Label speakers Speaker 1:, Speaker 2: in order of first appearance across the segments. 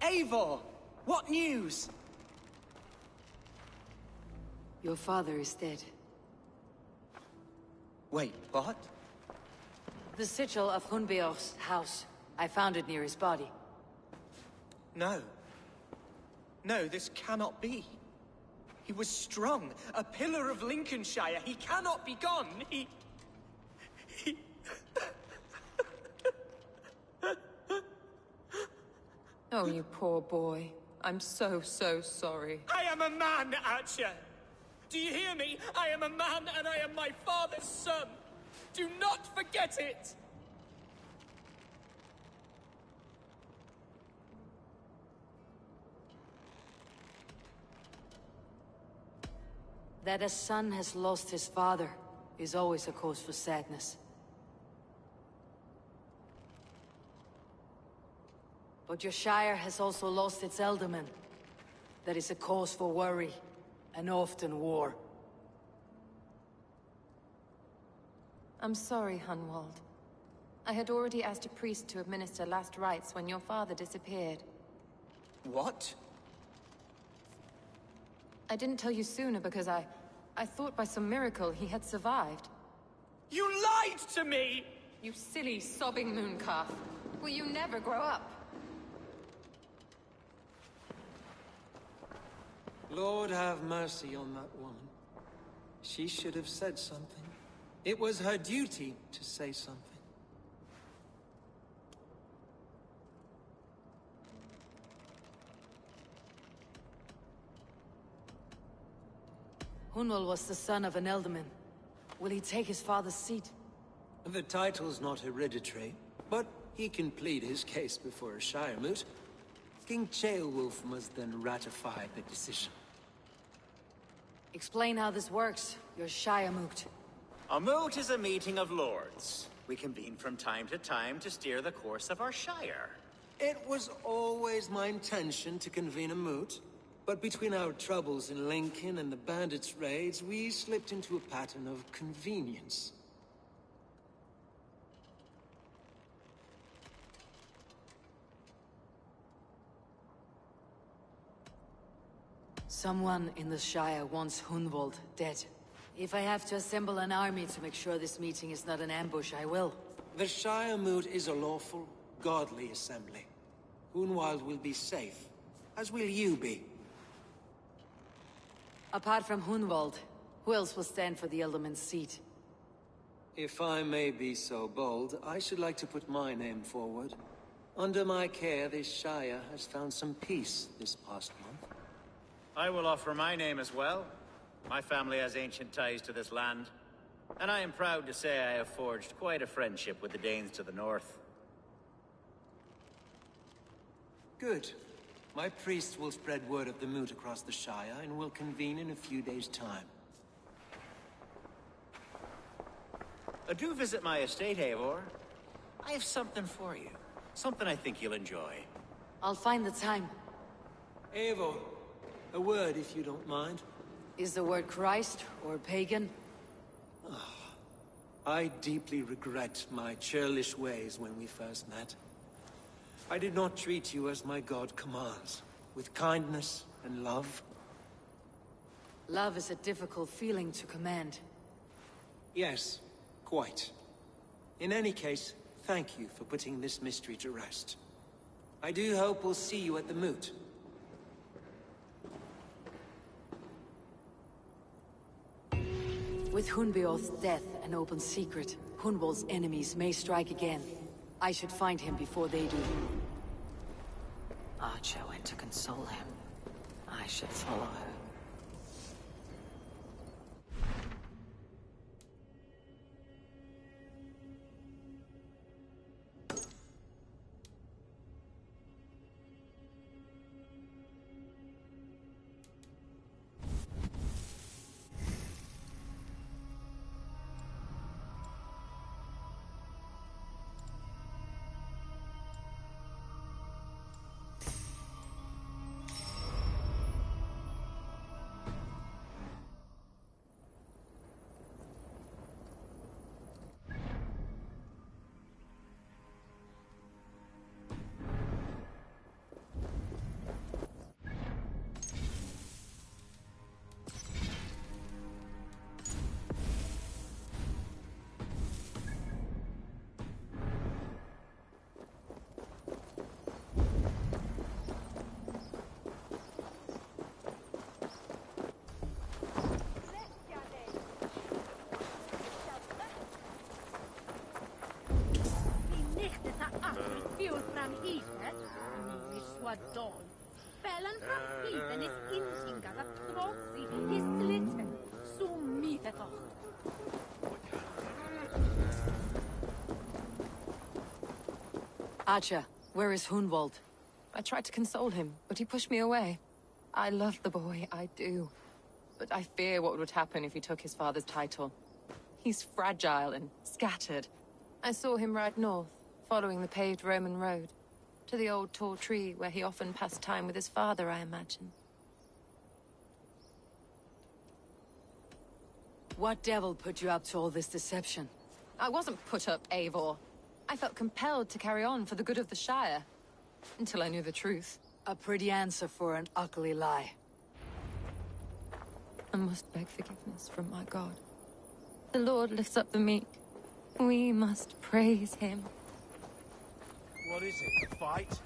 Speaker 1: Eivor! What news?
Speaker 2: Your father is dead.
Speaker 1: Wait, what?
Speaker 2: The sigil of Hunbeor's house. I found it near his body.
Speaker 1: No. No, this cannot be. He was strong, a pillar of Lincolnshire. He cannot be gone. He...
Speaker 3: Oh, you poor boy. I'm so sorry.
Speaker 1: I am a man, Archer! Do you hear me? I am a man and I am my father's son! Do not forget it!
Speaker 2: That a son has lost his father is always a cause for sadness. But your Shire has also lost its Elderman. That is a cause for worry, and often war.
Speaker 3: I'm sorry, Hunwald. I had already asked a priest to administer last rites when your father disappeared.
Speaker 1: What?
Speaker 3: I didn't tell you sooner because I thought by some miracle he had survived.
Speaker 1: You lied to me!
Speaker 3: You silly, sobbing mooncalf. Will you never grow up?
Speaker 4: Lord have mercy on that woman. She should have said something. It was her duty to say something.
Speaker 2: Hunwald was the son of an Elderman. Will he take his father's seat?
Speaker 4: The title's not hereditary, but he can plead his case before a Shire moot. King Ceolwulf must then ratify the decision.
Speaker 2: Explain how this works, your Shire moot.
Speaker 5: A moot is a meeting of lords. We convene from time to steer the course of our Shire.
Speaker 4: It was always my intention to convene a moot, but between our troubles in Lincoln and the bandits' raids, we slipped into a pattern of convenience.
Speaker 2: Someone in the Shire wants Hunwald dead. If I have to assemble an army to make sure this meeting is not an ambush, I will.
Speaker 4: The Shire moot is a lawful, godly assembly. Hunwald will be safe, as will you be.
Speaker 2: Apart from Hunwald, who else will stand for the Elderman's seat?
Speaker 4: If I may be so bold, I should like to put my name forward. Under my care, this Shire has found some peace this past month.
Speaker 5: I will offer my name as well. My family has ancient ties to this land, and I am proud to say I have forged quite a friendship with the Danes to the north.
Speaker 4: Good. My priest will spread word of the moot across the Shire, and will convene in a few days' time.
Speaker 5: Do visit my estate, Eivor. I have something for you. Something I think you'll enjoy.
Speaker 2: I'll find the time.
Speaker 4: Eivor, a word if you don't mind.
Speaker 2: Is the word Christ or pagan?
Speaker 4: I deeply regret my churlish ways when we first met. I did not treat you as my god commands, with kindness and love.
Speaker 2: Love is a difficult feeling to command.
Speaker 4: Yes, quite. In any case, thank you for putting this mystery to rest. I do hope we'll see you at the moot.
Speaker 2: With Hunbeor's death an open secret, Hunwald's enemies may strike again. I should find him before they do.
Speaker 6: Archer went to console him. I should follow her.
Speaker 2: Archer, where is Hunwald?
Speaker 3: I tried to console him, but he pushed me away. I love the boy, I do. But I fear what would happen if he took his father's title. He's fragile and scattered. I saw him ride north, following the paved Roman road. To the old tall tree where he often passed time with his father, I imagine.
Speaker 2: What devil put you up to all this deception?
Speaker 3: I wasn't put up, Eivor. I felt compelled to carry on for the good of the Shire. Until I knew the truth.
Speaker 2: A pretty answer for an ugly lie.
Speaker 3: I must beg forgiveness from my God. The Lord lifts up the meek. We must praise him.
Speaker 7: What is it, a fight?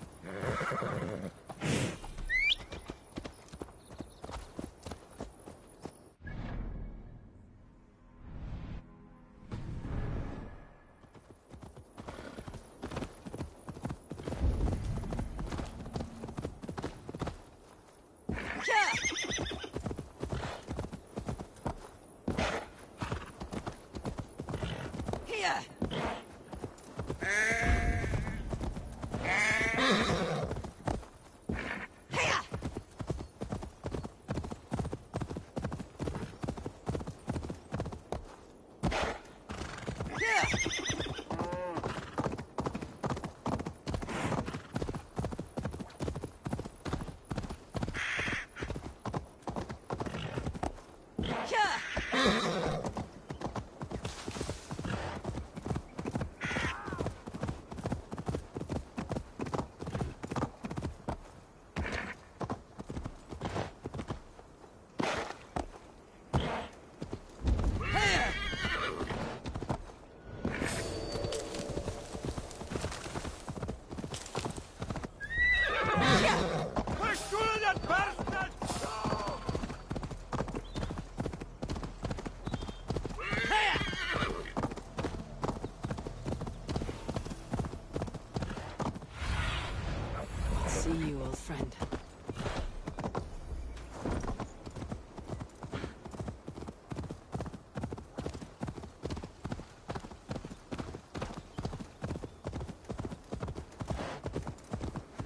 Speaker 2: See you, old friend.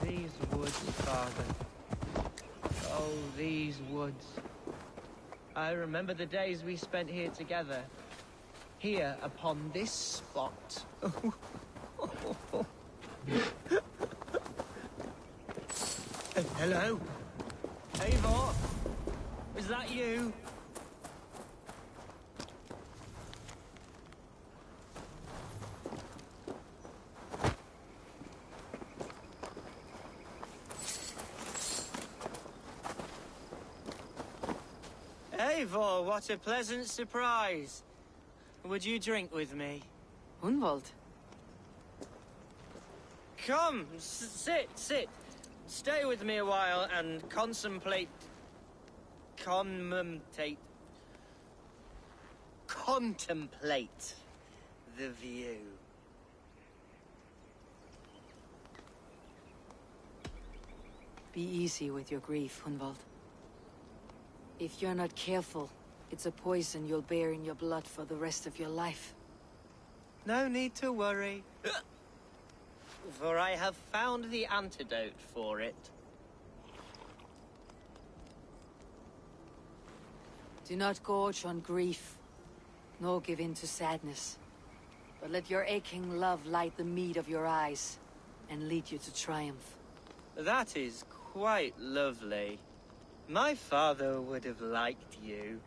Speaker 8: These woods, Father. Oh, these woods. I remember the days we spent here together. Here, upon this spot.
Speaker 4: Hello?
Speaker 8: Eivor? Is that you?
Speaker 1: Eivor, what a pleasant surprise. Would you drink with me?
Speaker 2: Hunwald?
Speaker 1: Come, sit. Stay with me a while and contemplate the view.
Speaker 2: Be easy with your grief, Hunwald. If you're not careful, it's a poison you'll bear in your blood for the rest of your life.
Speaker 1: No need to worry. For I have found the antidote for it.
Speaker 2: Do not gorge on grief, nor give in to sadness. But let your aching love light the mead of your eyes, and lead you to triumph.
Speaker 1: That is quite lovely. My father would have liked you.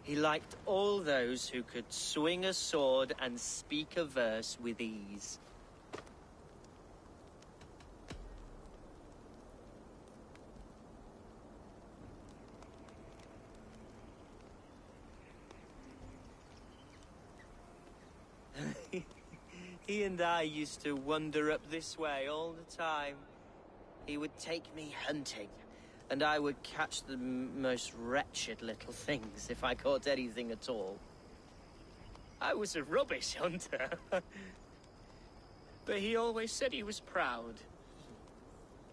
Speaker 1: He liked all those who could swing a sword and speak a verse with ease. He and I used to wander up this way all the time. He would take me hunting, and I would catch the most wretched little things if I caught anything at all. I was a rubbish hunter. But he always said he was proud.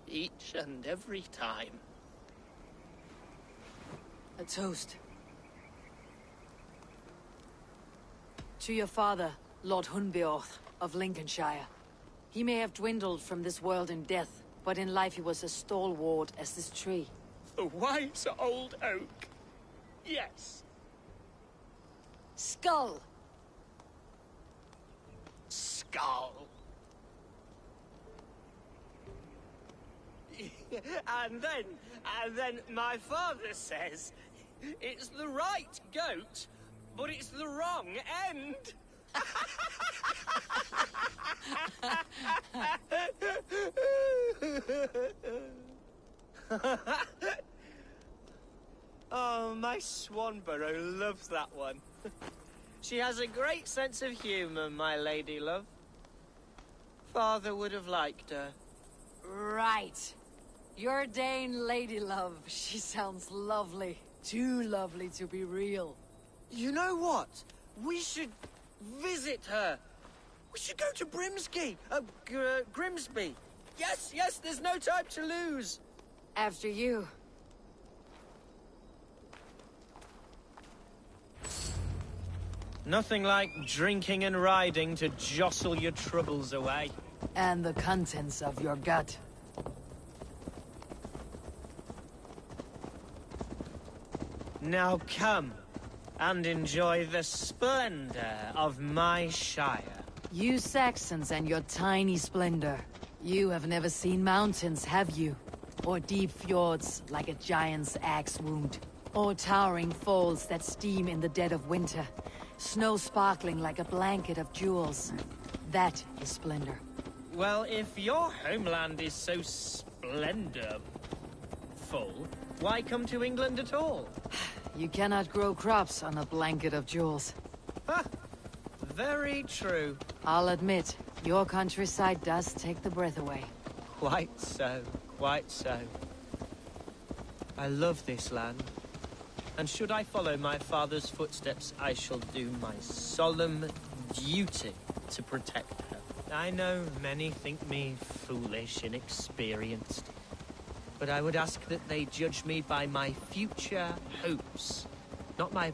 Speaker 1: Each and every time.
Speaker 2: A toast. To your father, Lord Hunbeorth of Lincolnshire. He may have dwindled from this world in death, but in life he was as stalwart as this tree.
Speaker 8: A wise old oak. Yes.
Speaker 2: Skull!
Speaker 8: Skull. And then my father says it's the right goat, but it's the wrong end.
Speaker 1: Oh, my Swanborough loves that one. She has a great sense of humor, my lady love. Father would have liked her.
Speaker 2: Right. Your Dane lady love. She sounds lovely. Too lovely to be real.
Speaker 1: You know what? We should visit her. We should go to Grimsby. Yes, there's no time to lose.
Speaker 2: After you.
Speaker 1: Nothing like drinking and riding to jostle your troubles away.
Speaker 2: And the contents of your gut.
Speaker 1: Now come and enjoy the splendor of my shire.
Speaker 2: You Saxons and your tiny splendor. You have never seen mountains, have you? Or deep fjords like a giant's axe wound. Or towering falls that steam in the dead of winter. Snow sparkling like a blanket of jewels. That is splendor.
Speaker 1: Well, if your homeland is so splendorful, why come to England at all?
Speaker 2: You cannot grow crops on a blanket of jewels.
Speaker 1: Ha! Very true.
Speaker 2: I'll admit, your countryside does take the breath away.
Speaker 1: Quite so, quite so. I love this land. And should I follow my father's footsteps, I shall do my solemn duty to protect her. I know many think me foolish, inexperienced. But I would ask that they judge me by my future hopes, not my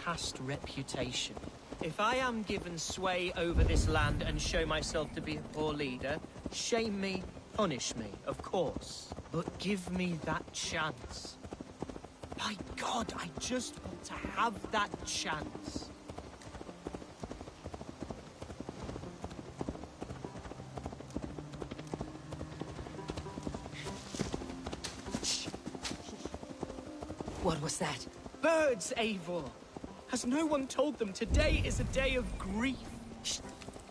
Speaker 1: past reputation. If I am given sway over this land and show myself to be a poor leader, shame me, punish me, of course. But give me that chance. My God, I just want to have that chance.
Speaker 2: What was that?
Speaker 8: Birds, Eivor. Has no one told them today is a day of grief?
Speaker 2: Shh.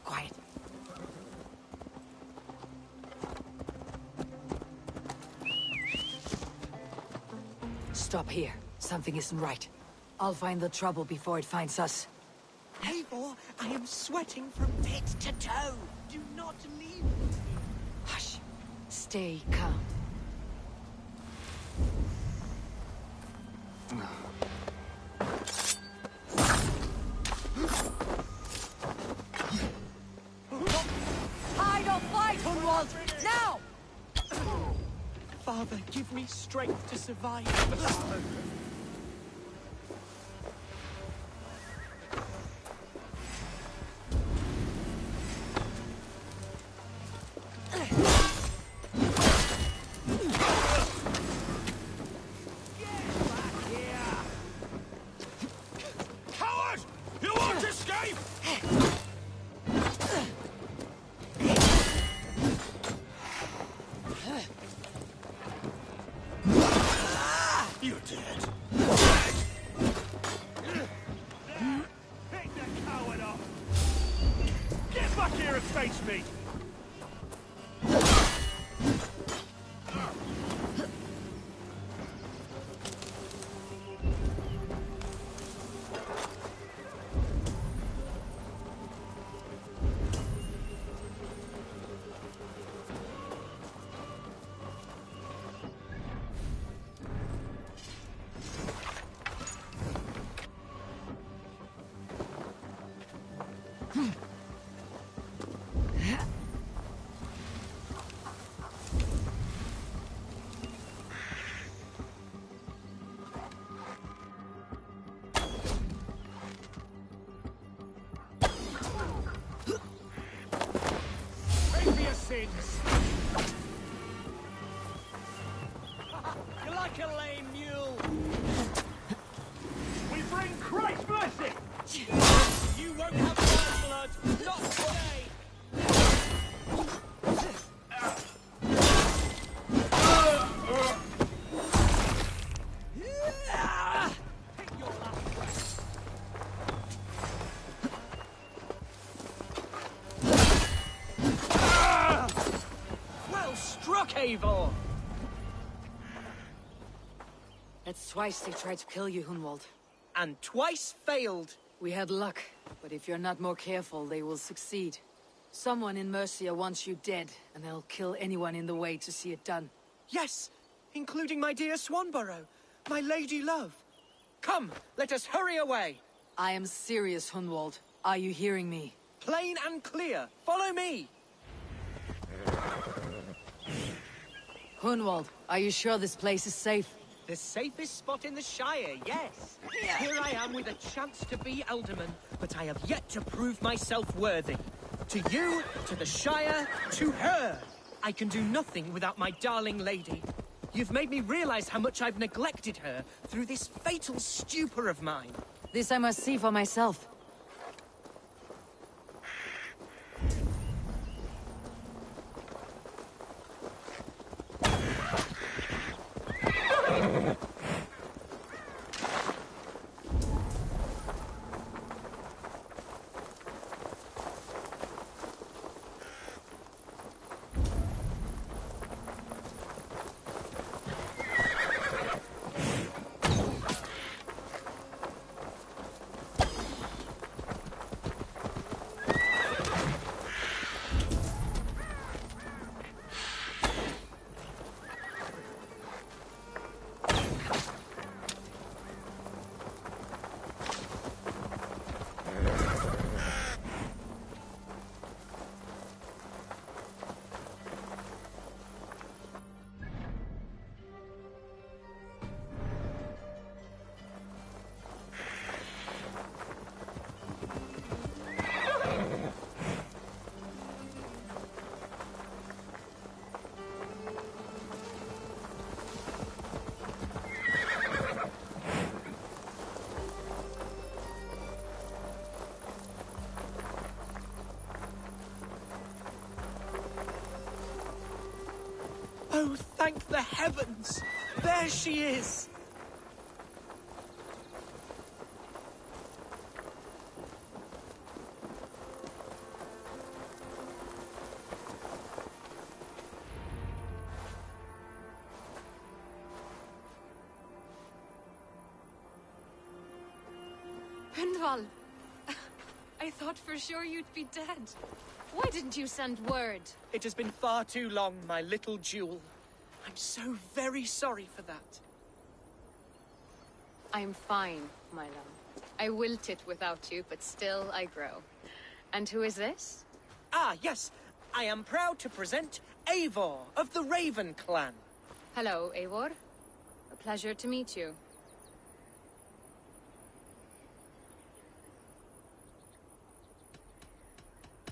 Speaker 2: Quiet. Stop here. Something isn't right. I'll find the trouble before it finds us.
Speaker 8: Eivor, I am sweating from head to toe. Do not leave me.
Speaker 2: Hush. Stay calm. Hide or fight, Hunwald! Now!
Speaker 8: Father, give me strength to survive. pigs! You're like a lame mule!
Speaker 7: We bring Christ's blessing!
Speaker 8: You won't have my blood! Not today! Hit your last breath! Well struck, Eivor!
Speaker 2: That's twice they tried to kill you, Hunwald.
Speaker 8: And twice failed.
Speaker 2: We had luck, but if you're not more careful, they will succeed. Someone in Mercia wants you dead, and they'll kill anyone in the way to see it done.
Speaker 8: Yes, including my dear Swanborough, my lady love. Come, let us hurry away.
Speaker 2: I am serious, Hunwald. Are you hearing me?
Speaker 8: Plain and clear. Follow me.
Speaker 2: Hunwald, are you sure this place is safe?
Speaker 8: The safest spot in the Shire, yes. Here I am with a chance to be Alderman, but I have yet to prove myself worthy. To you, to the Shire, to her. I can do nothing without my darling lady. You've made me realize how much I've neglected her through this fatal stupor of mine.
Speaker 2: This I must see for myself.
Speaker 8: Oh, thank the heavens! There she is!
Speaker 3: Brynvald! I thought for sure you'd be dead. Why didn't you send word?
Speaker 8: It has been far too long, my little jewel. I'm so very sorry for that.
Speaker 3: I'm fine, my love. I wilted without you, but still I grow. And who is this?
Speaker 8: Ah, yes. I am proud to present Eivor of the Raven clan.
Speaker 3: Hello, Eivor. A pleasure to meet you.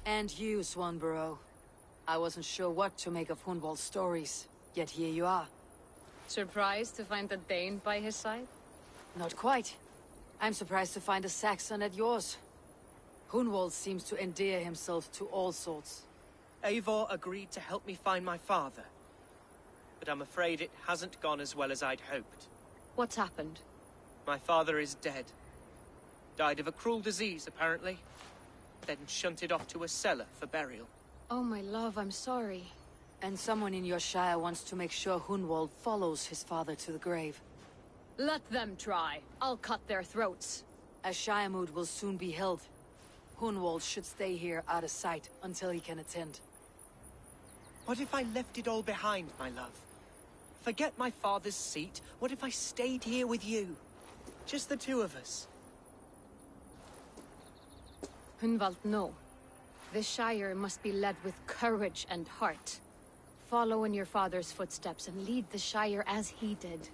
Speaker 2: And you, Swanborough. I wasn't sure what to make of Hunwald's stories, yet here you are.
Speaker 3: Surprised to find a Dane by his side?
Speaker 2: Not quite. I'm surprised to find a Saxon at yours. Hunwald seems to endear himself to all sorts.
Speaker 8: Eivor agreed to help me find my father. But I'm afraid it hasn't gone as well as I'd hoped.
Speaker 3: What's happened?
Speaker 8: My father is dead. Died of a cruel disease, apparently. Then shunted off to a cellar for burial.
Speaker 3: Oh, my love, I'm sorry.
Speaker 2: And someone in your shire wants to make sure Hunwald follows his father to the grave.
Speaker 3: Let them try. I'll cut their throats.
Speaker 2: A shire moot will soon be held. Hunwald should stay here out of sight until he can attend.
Speaker 8: What if I left it all behind, my love? Forget my father's seat. What if I stayed here with you? Just the two of us.
Speaker 3: Hunwald, no. The Shire must be led with courage and heart. Follow in your father's footsteps and lead the Shire as he did.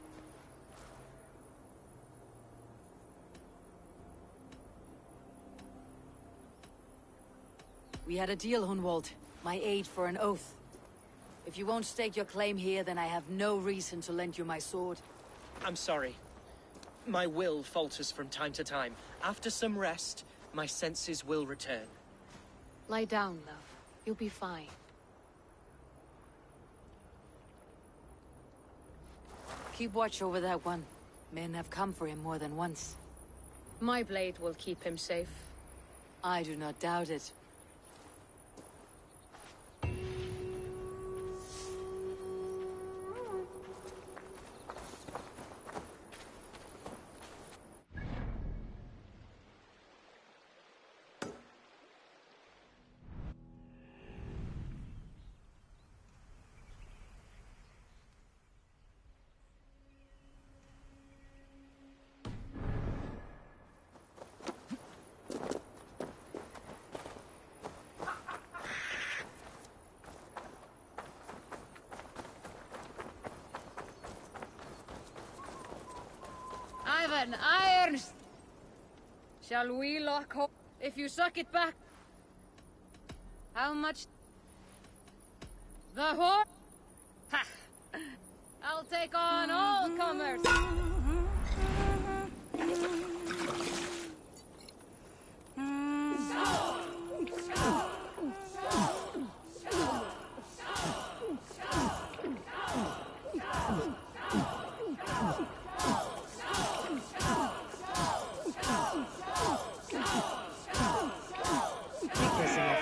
Speaker 2: We had a deal, Hunwald. My aid for an oath. If you won't stake your claim here, then I have no reason to lend you my sword.
Speaker 8: I'm sorry. My will falters from time to time. After some rest, my senses will return.
Speaker 6: Lie down, love. You'll be fine.
Speaker 2: Keep watch over that one. Men have come for him more than once.
Speaker 6: My blade will keep him safe.
Speaker 2: I do not doubt it.
Speaker 6: Ivan, irons! Shall we lock up? If you suck it back... How much? The whore? Ha! I'll take on all comers!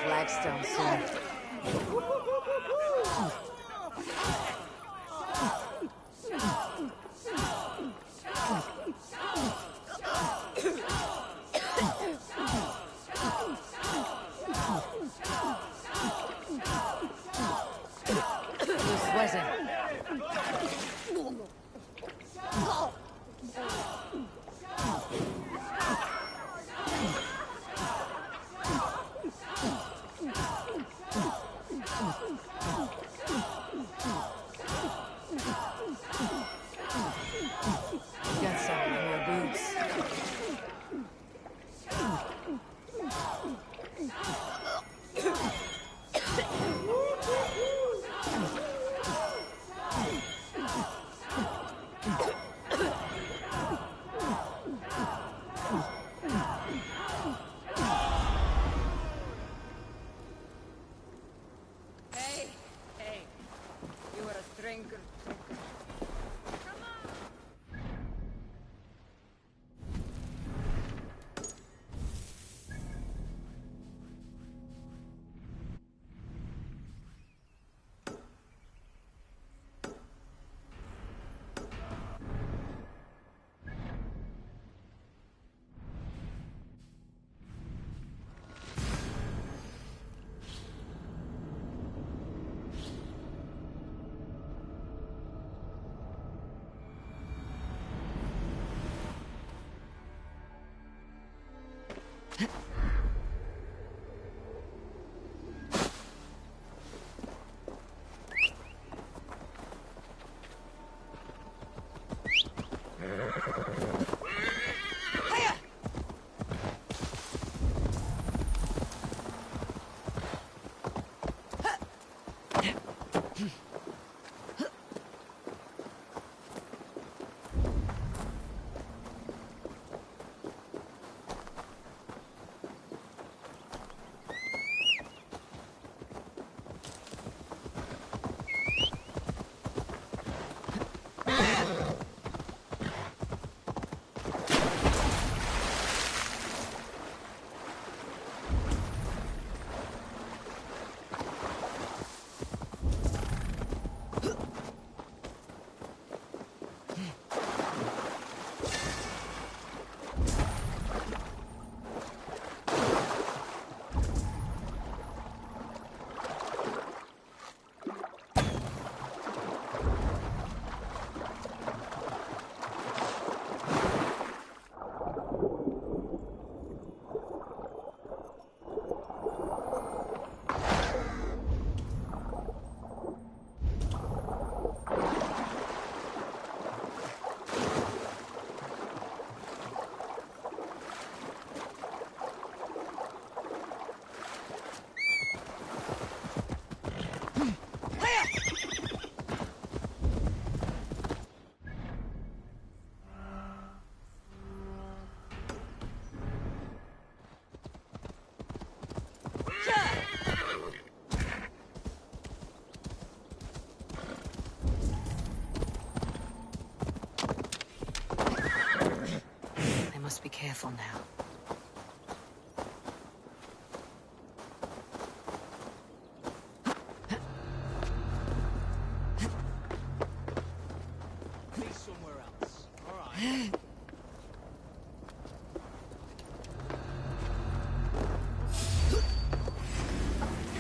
Speaker 2: Flagstone soon. You're sweating. Get some in your boots.
Speaker 6: Hey, you are a drinker. I must be careful now.
Speaker 8: Somewhere else. All right.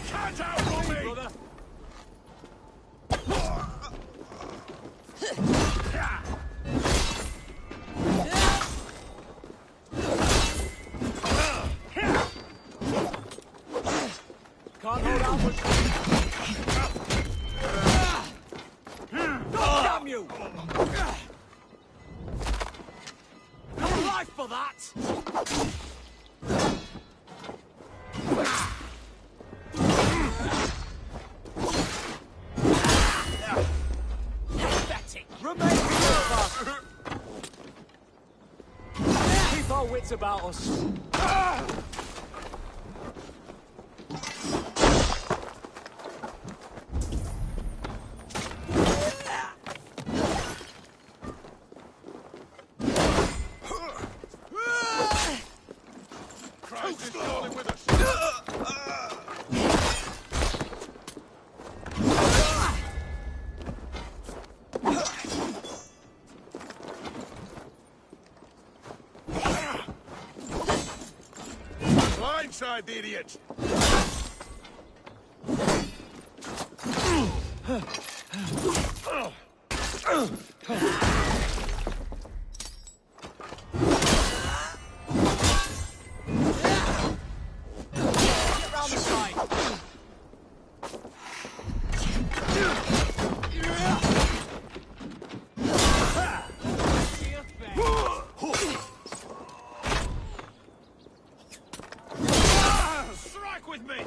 Speaker 7: Can't outrun me! Brother. Can't hold out much. Damn you! No life for that! Pathetic! Remain steadfast! Keep our wits about us. Christ is calling with us. Blindside the idiot! Get round the side! Strike with me!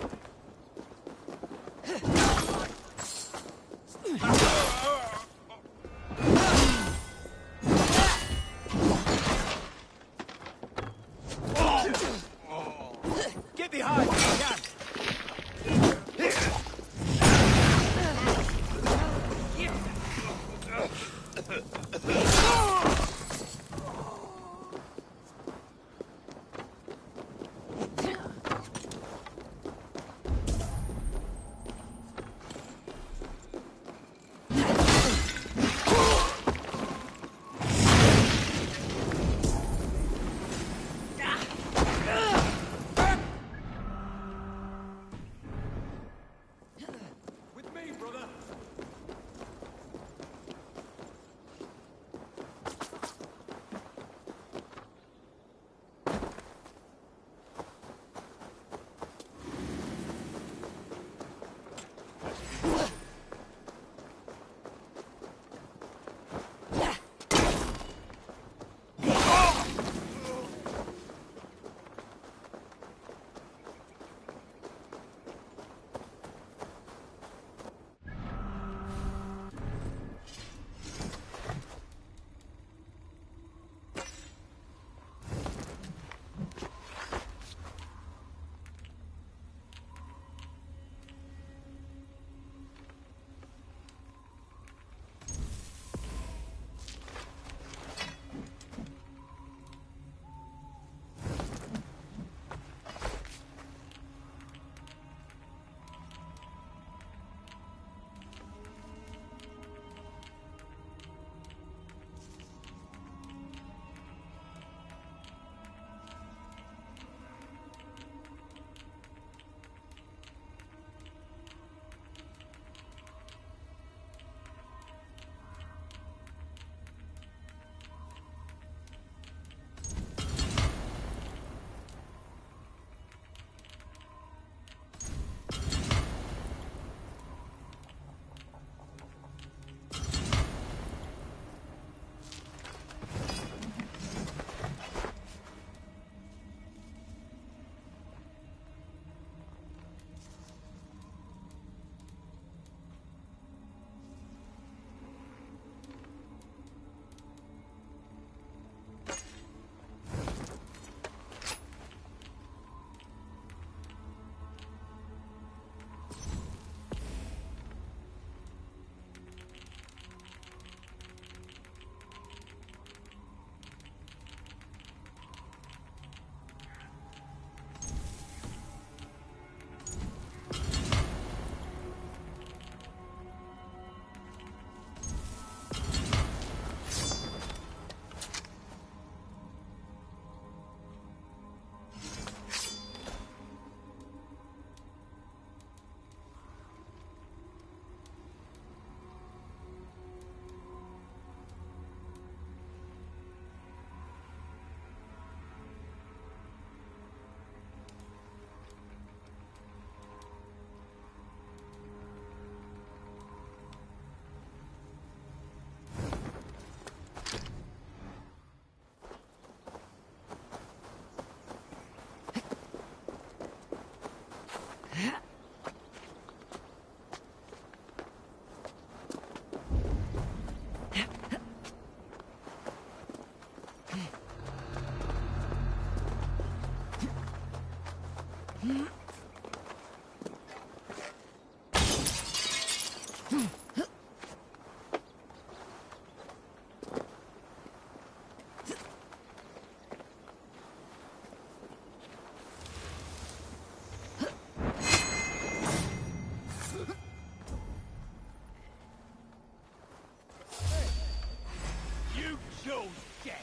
Speaker 7: Joe's dead.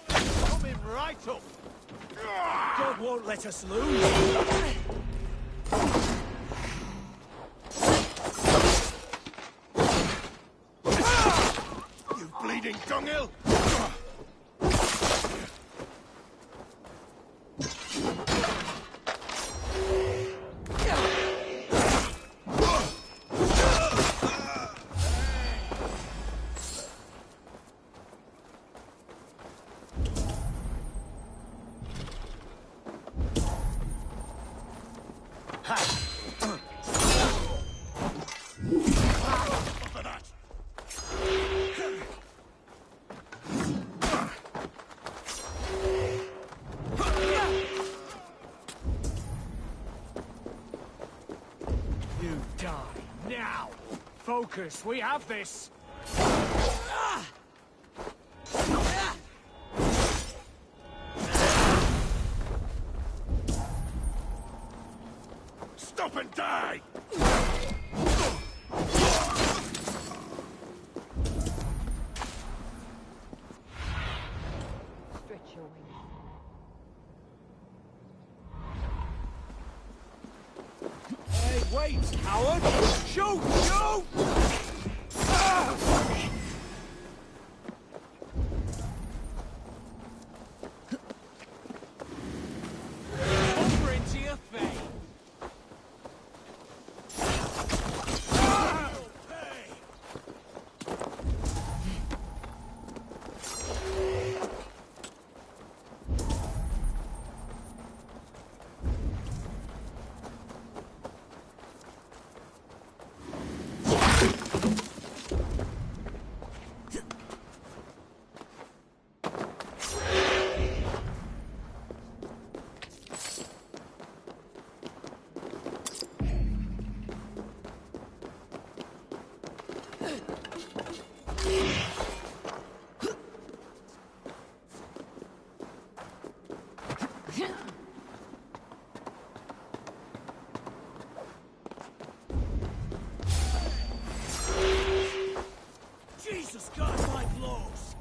Speaker 7: Coming right up.
Speaker 8: God won't let us lose.
Speaker 7: You bleeding dunghill!
Speaker 8: You die now. Focus, we have this.
Speaker 7: Stop and die!
Speaker 2: Stretch your wings.
Speaker 8: Hey, wait, coward! Shoot! Shoot! Over into your face! Jesus God, my blows!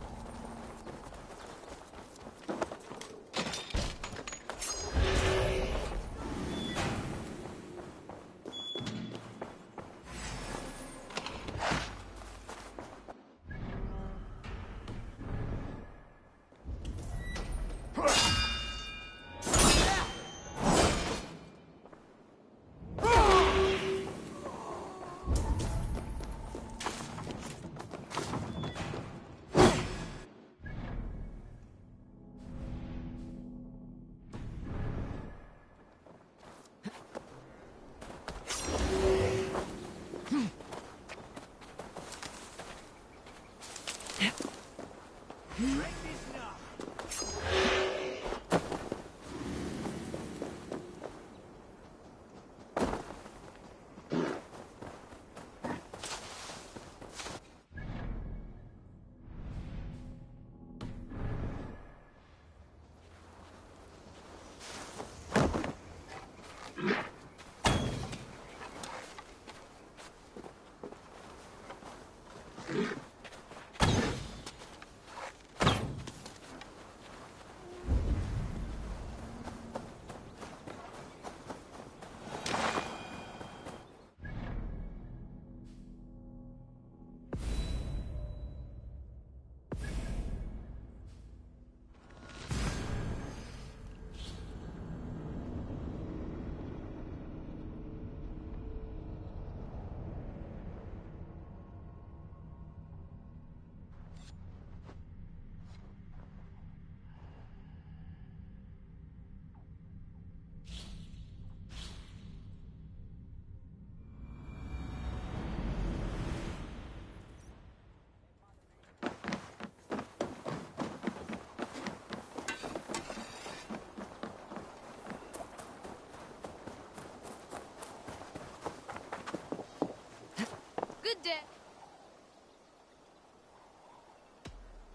Speaker 9: Good day.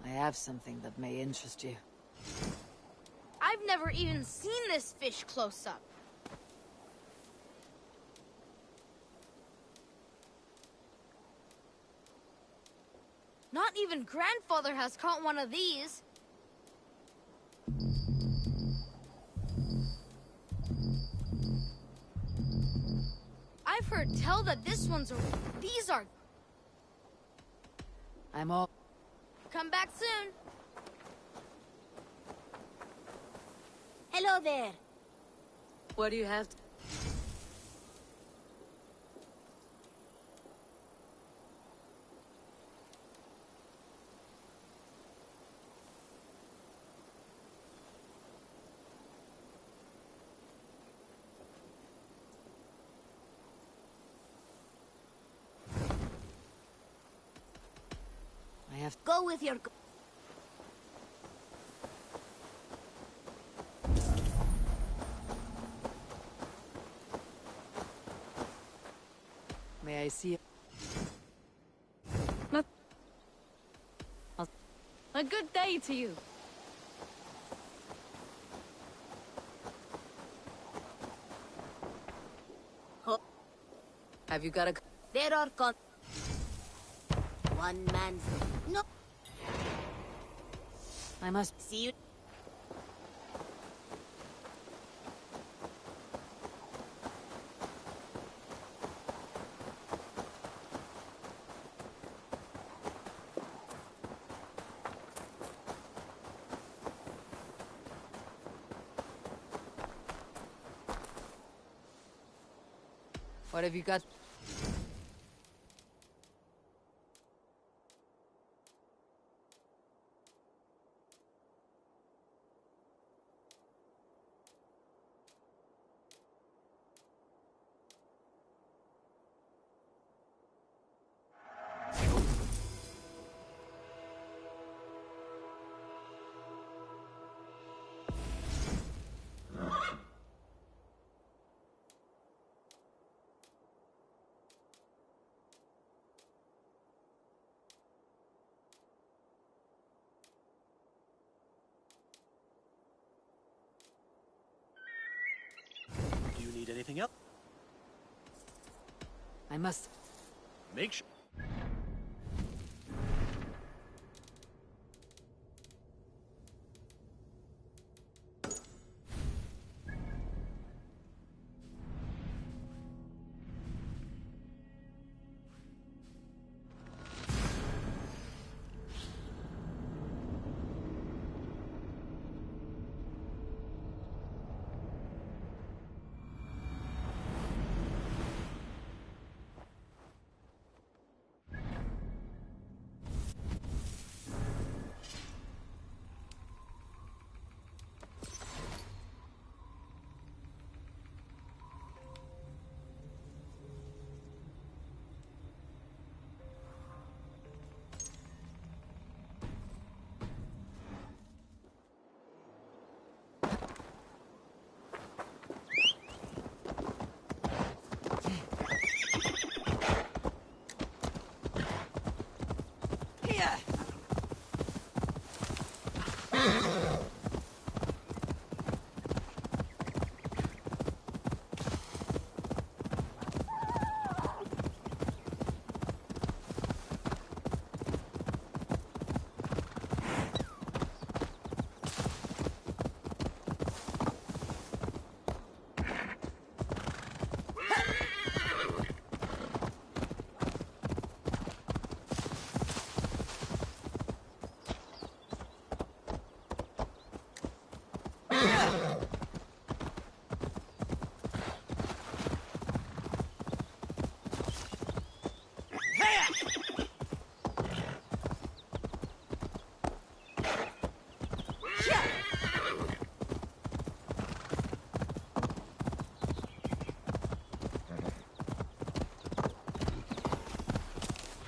Speaker 2: I have something that may interest you.
Speaker 9: I've never even seen this fish close up. Not even even grandfather has caught one of these. I've heard tell that these are...
Speaker 2: I'm all...
Speaker 9: Come back soon.
Speaker 6: Hello there.
Speaker 2: What do you have? I have...
Speaker 6: Go with your...
Speaker 2: May I see it?
Speaker 3: A good day to you.
Speaker 2: Have you got a...
Speaker 6: There are one man's... No.
Speaker 2: I must...
Speaker 6: See you.
Speaker 2: What have you got?
Speaker 8: Do you need anything else?
Speaker 2: I must...
Speaker 8: Make sure.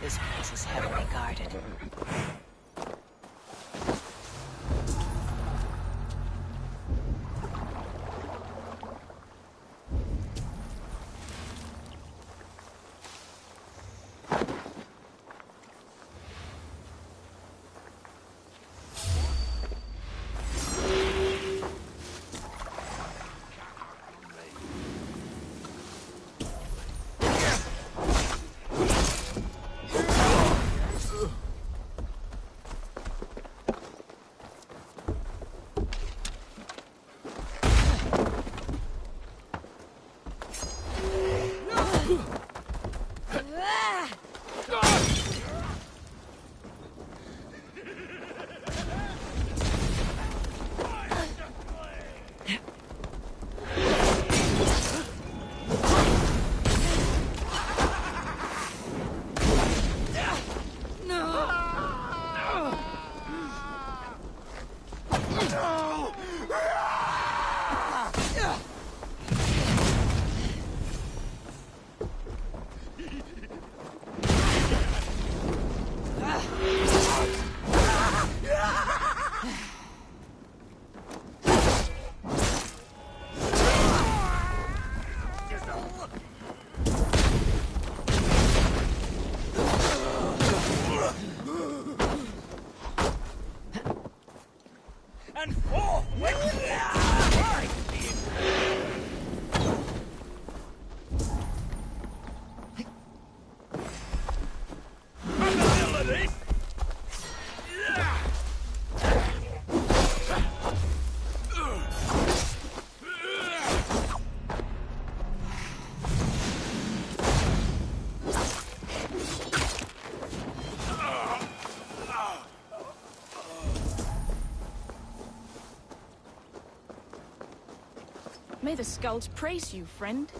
Speaker 6: This place is heavily guarded.
Speaker 10: May the skulls praise you, friend.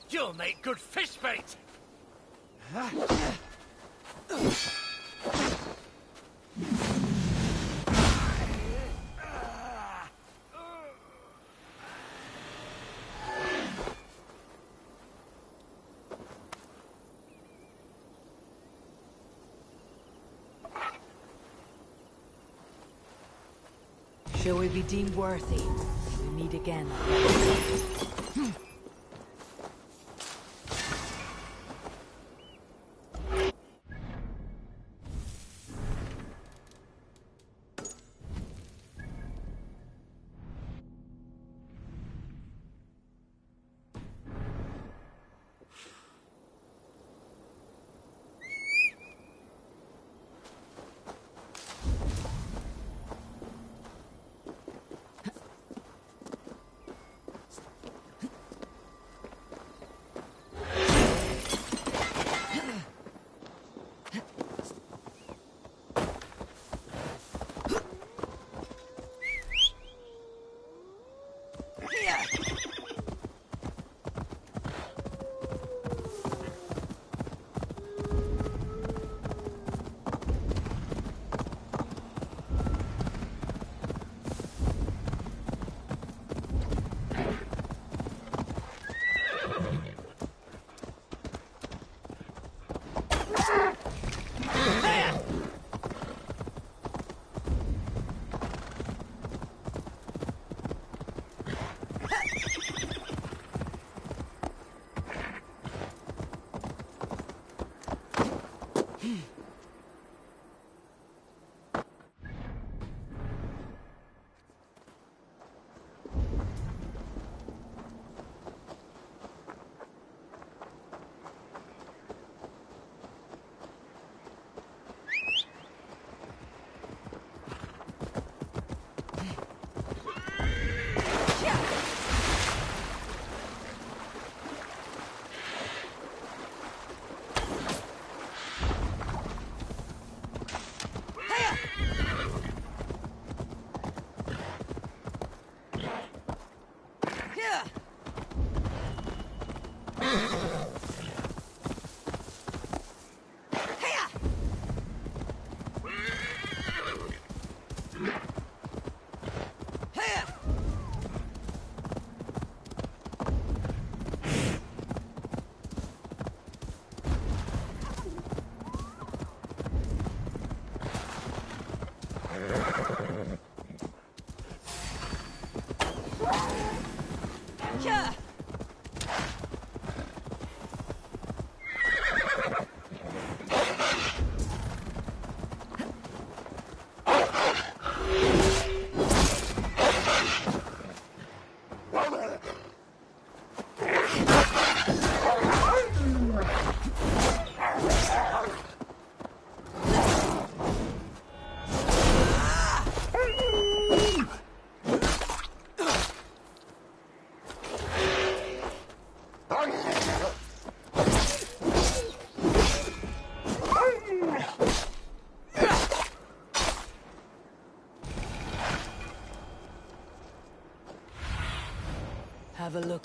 Speaker 7: You'll make good fish bait!
Speaker 2: Shall we be deemed worthy? We meet again.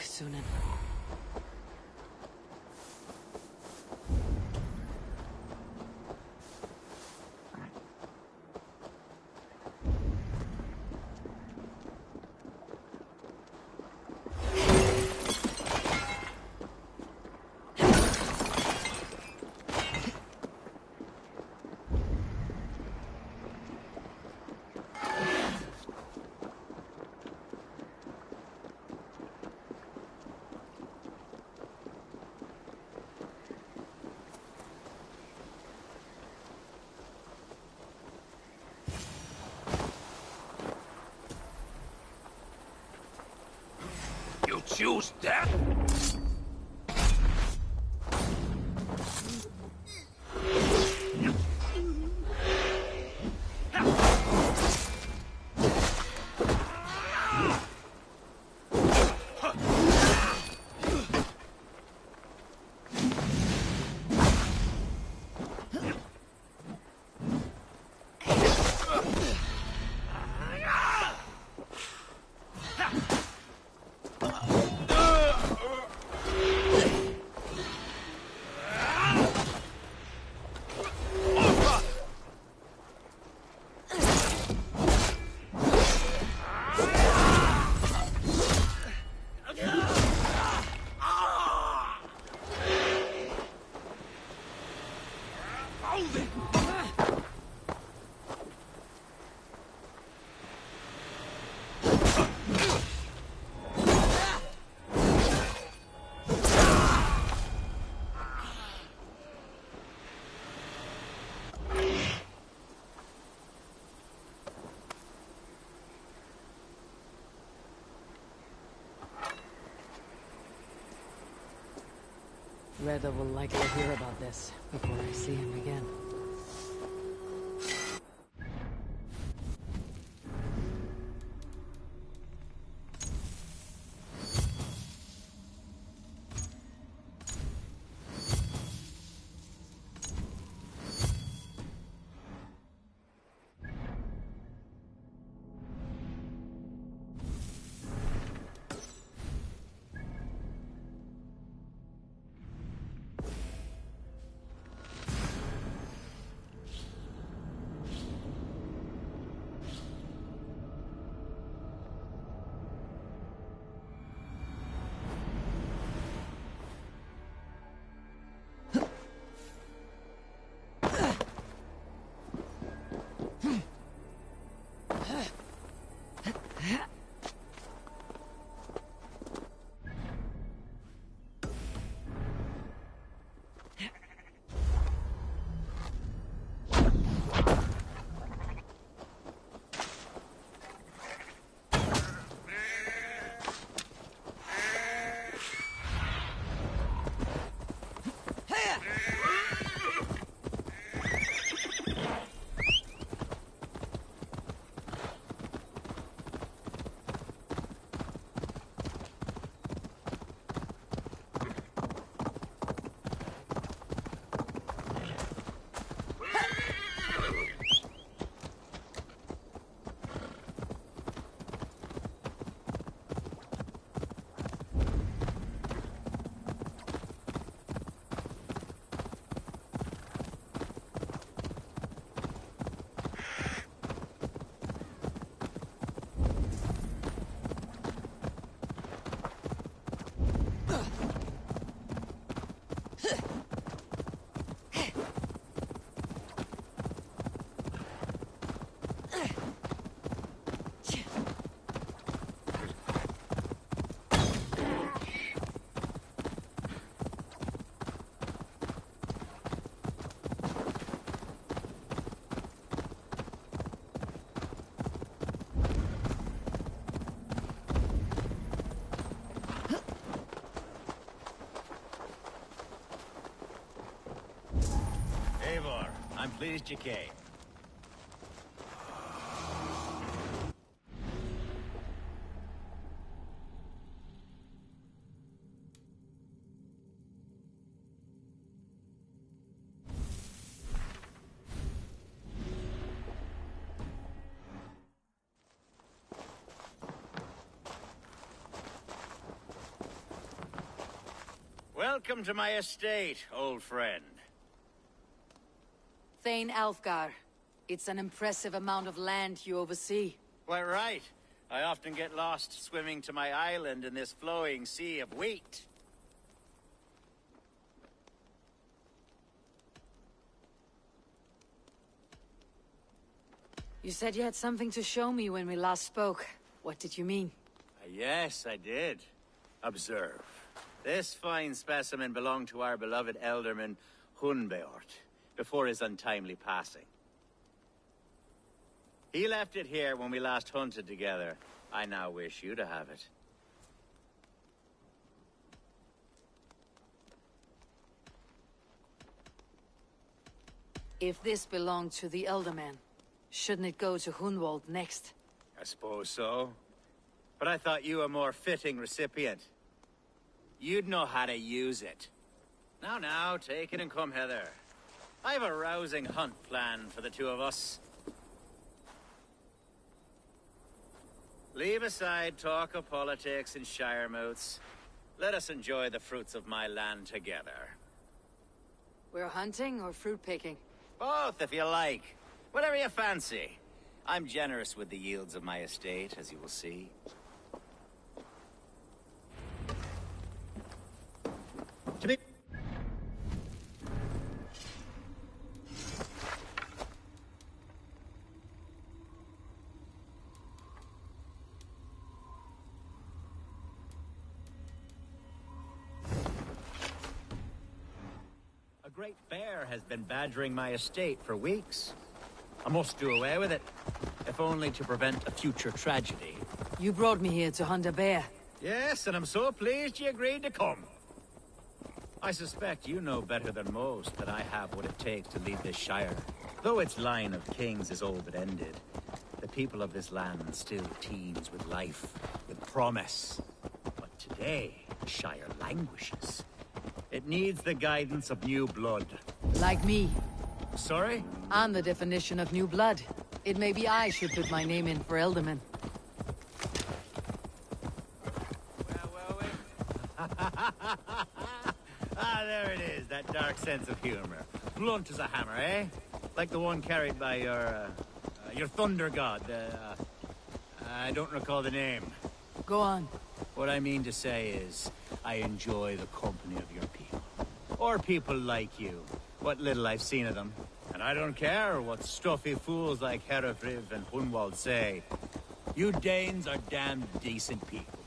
Speaker 2: Sunan.
Speaker 7: You choose death?
Speaker 2: Reda will likely hear about this before I see him again.
Speaker 5: I'm pleased you came. Welcome to my estate, old friend.
Speaker 2: Thane Alfgar. It's an impressive amount of land you oversee.
Speaker 5: Quite right. I often get lost swimming to my island in this flowing sea of wheat.
Speaker 2: You said you had something to show me when we last spoke. What did you mean?
Speaker 5: Yes, I did. Observe. This fine specimen belonged to our beloved elderman, Hunbeort, before his untimely passing. He left it here when we last hunted together. I now wish you to have it.
Speaker 2: If this belonged to the Elderman, shouldn't it go to Hunwald next?
Speaker 5: I suppose so. But I thought you a more fitting recipient. You'd know how to use it. Now, take it and come hither. I have a rousing hunt planned for the two of us. Leave aside talk of politics and shire moots. Let us enjoy the fruits of my land together.
Speaker 2: We're hunting or fruit picking?
Speaker 5: Both, if you like. Whatever you fancy. I'm generous with the yields of my estate, as you will see. To be... A great bear has been badgering my estate for weeks. I must do away with it, if only to prevent a future tragedy.
Speaker 2: You brought me here to hunt a bear.
Speaker 5: Yes, and I'm so pleased you agreed to come. I suspect you know better than most that I have what it takes to lead this shire. Though its line of kings is all but ended, the people of this land still teems with life, with promise. But today, the shire languishes. It needs the guidance of new blood.
Speaker 2: Like me.
Speaker 5: Sorry?
Speaker 2: I'm the definition of new blood. It may be I should put my name in for Elderman.
Speaker 5: There it is, that dark sense of humor. Blunt as a hammer, eh? Like the one carried by your thunder god. I don't recall the name.
Speaker 2: Go on.
Speaker 5: What I mean to say is, I enjoy the company of your people. Or people like you. What little I've seen of them. And I don't care what stuffy fools like Herefriv and Hunwald say. You Danes are damned decent people.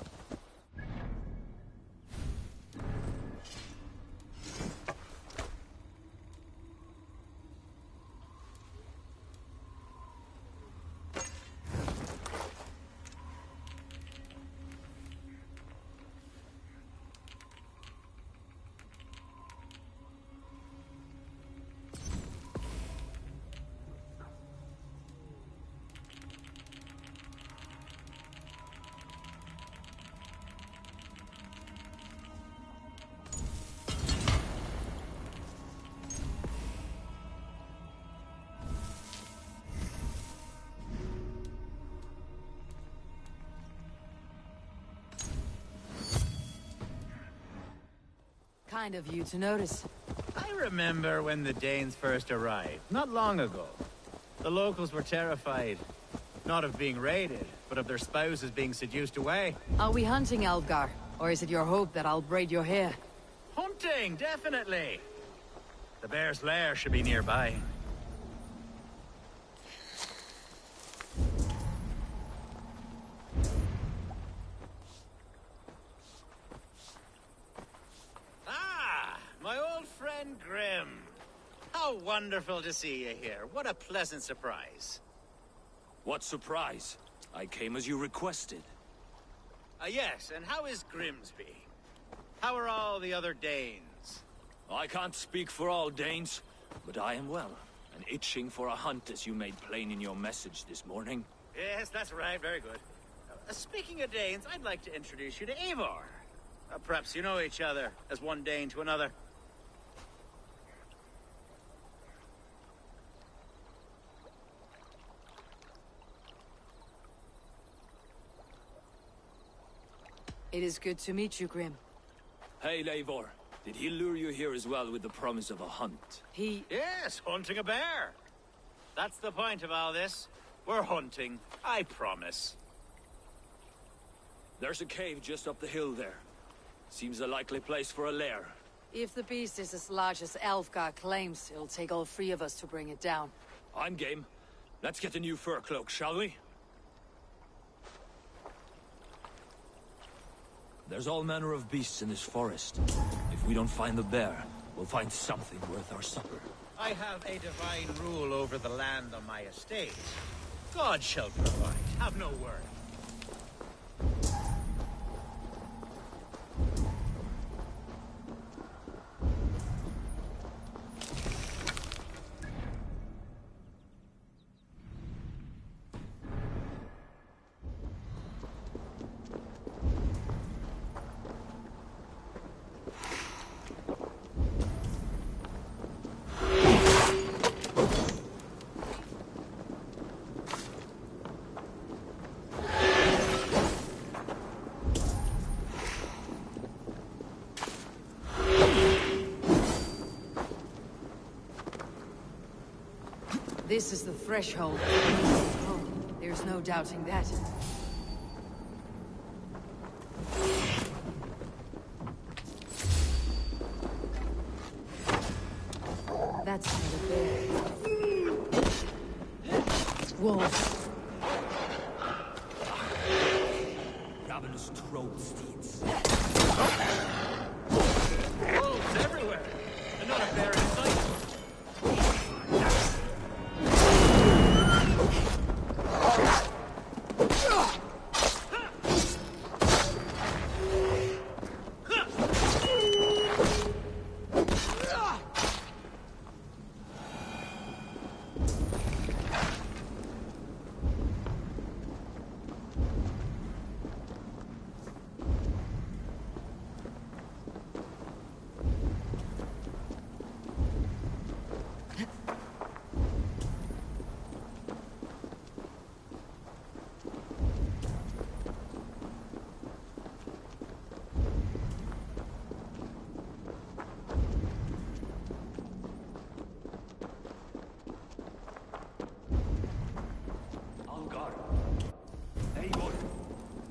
Speaker 2: Kind of you to notice.
Speaker 5: I remember when the Danes first arrived, not long ago. The locals were terrified, not of being raided, but of their spouses being seduced away.
Speaker 2: Are we hunting, Alfgar? Or is it your hope that I'll braid your hair?
Speaker 5: Hunting, definitely! The bear's lair should be nearby. My old friend Grim. How wonderful to see you here. What a pleasant surprise.
Speaker 7: What surprise? I came as you requested.
Speaker 5: Yes, and how is Grimsby? How are all the other Danes?
Speaker 7: I can't speak for all Danes, but I am well, and itching for a hunt as you made plain in your message this morning.
Speaker 5: Yes, that's right. Very good. Speaking of Danes, I'd like to introduce you to Eivor. Perhaps you know each other, as one Dane to another.
Speaker 2: It is good to meet you, Grim.
Speaker 7: Hail, Eivor. Did he lure you here as well with the promise of a hunt?
Speaker 5: Yes, hunting a bear. That's the point of all this. We're hunting, I promise.
Speaker 7: There's a cave just up the hill there. Seems a likely place for a lair.
Speaker 2: If the beast is as large as Alfgar claims, it'll take all 3 of us to bring it down.
Speaker 7: I'm game. Let's get a new fur cloak, shall we? There's all manner of beasts in this forest. If we don't find the bear, we'll find something worth our supper.
Speaker 5: I have a divine rule over the land on my estate. God shall provide. Have no worry.
Speaker 2: This is the threshold. Oh, there's no doubting that. That's not a bear. Wolf.
Speaker 7: Ravenous troll steeds.
Speaker 5: Wolves everywhere! And not a bear in sight.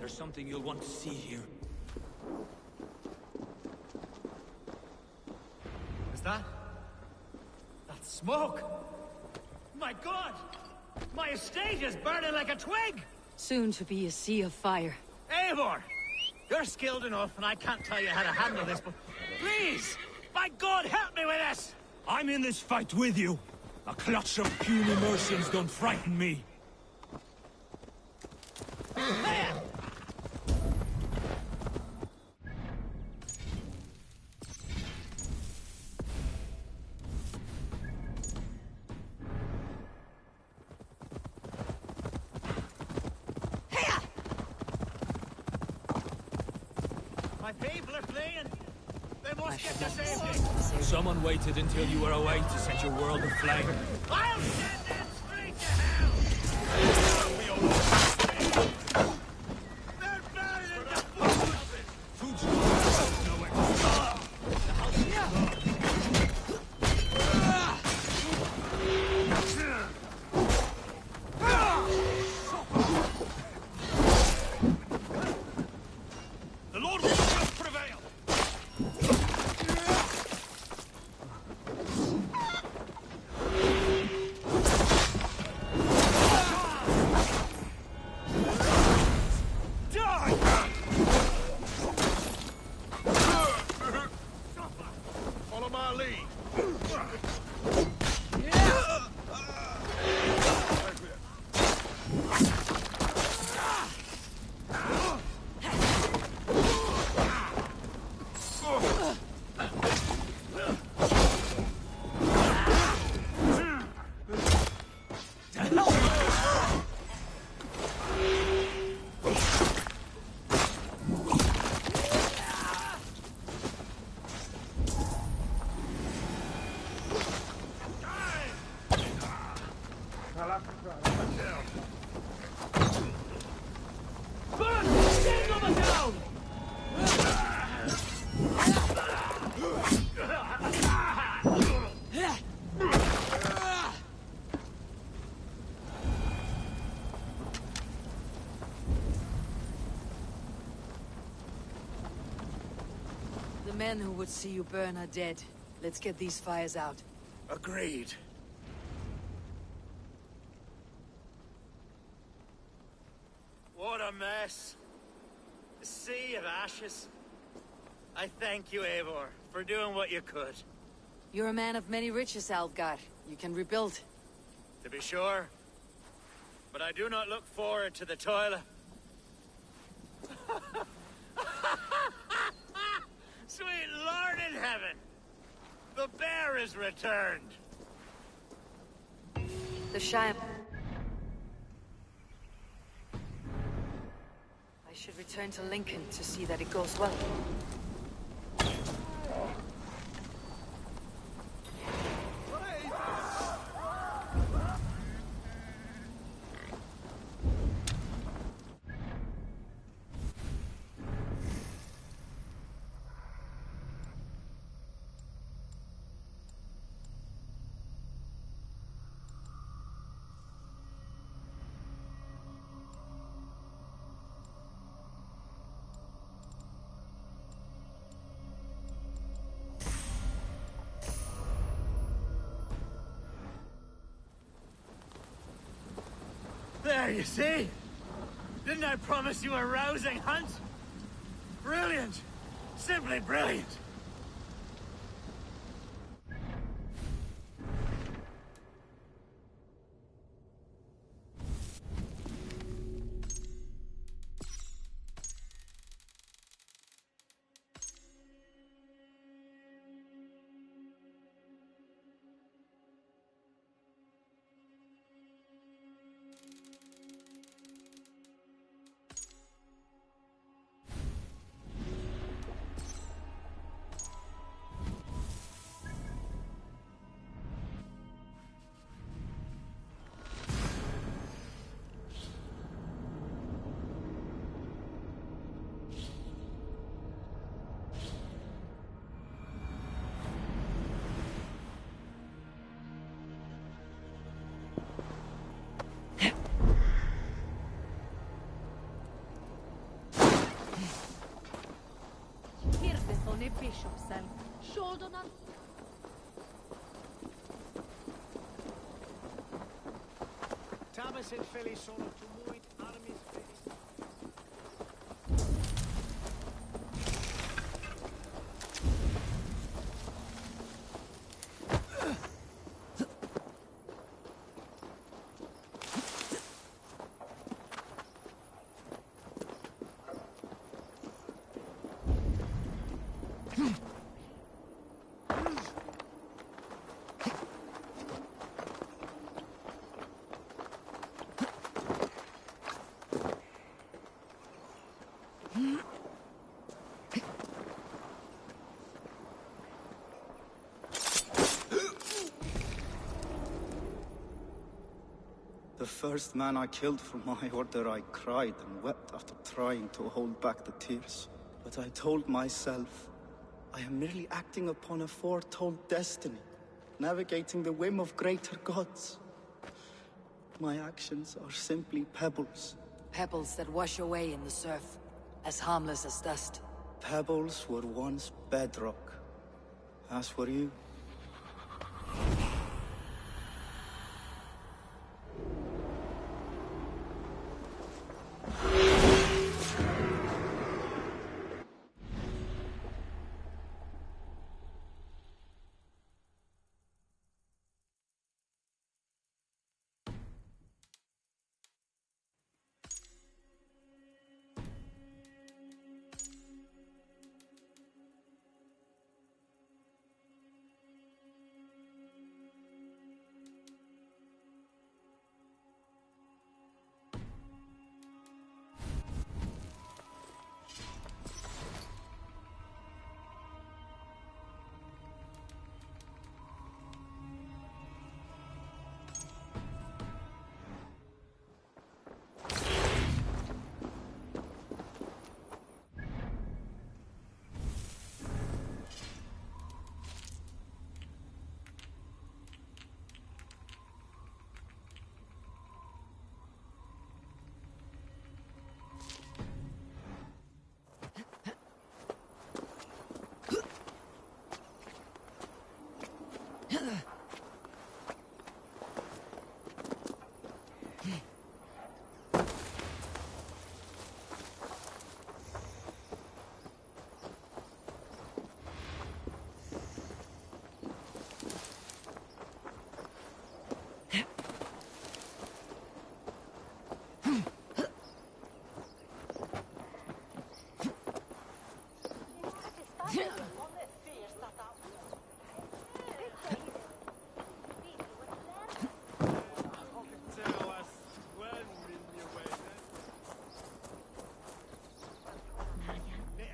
Speaker 7: Something you'll want to see here.
Speaker 5: Is that? That's smoke! My God! My estate is burning like a twig!
Speaker 2: Soon to be a sea of fire.
Speaker 5: Eivor! You're skilled enough, and I can't tell you how to handle this, but please! My God, help me with this!
Speaker 7: I'm in this fight with you! A clutch of puny Mercians don't frighten me!
Speaker 5: My people are fleeing! They must get to safety!
Speaker 7: Someone waited until you were away to set your world aflame.
Speaker 5: I'll send them straight to hell! They're burning the food!
Speaker 7: Food's nowhere to stop. The house is gone.
Speaker 5: The Lord will just prevail! Follow my lead. Burn! Stand on the down!
Speaker 2: men who would see you burn are dead. Let's get these fires out.
Speaker 5: Agreed. What a mess. A sea of ashes. I thank you, Eivor, for doing what you could.
Speaker 2: You're a man of many riches, Alfgar. You can rebuild.
Speaker 5: To be sure. But I do not look forward to the toil. Sweet Lord in heaven! The bear is returned!
Speaker 2: The Shire... I should return to Lincoln to see that it goes well.
Speaker 5: There, you see? Didn't I promise you a rousing hunt? Brilliant! Simply brilliant!
Speaker 8: Thomas and Philly sono tumuit armies.
Speaker 11: The first man I killed for my order, I cried and wept after trying to hold back the tears. But I told myself, I am merely acting upon a foretold destiny, navigating the whim of greater gods. My actions are simply pebbles.
Speaker 2: Pebbles that wash away in the surf, as harmless as dust.
Speaker 11: Pebbles were once bedrock, as were you.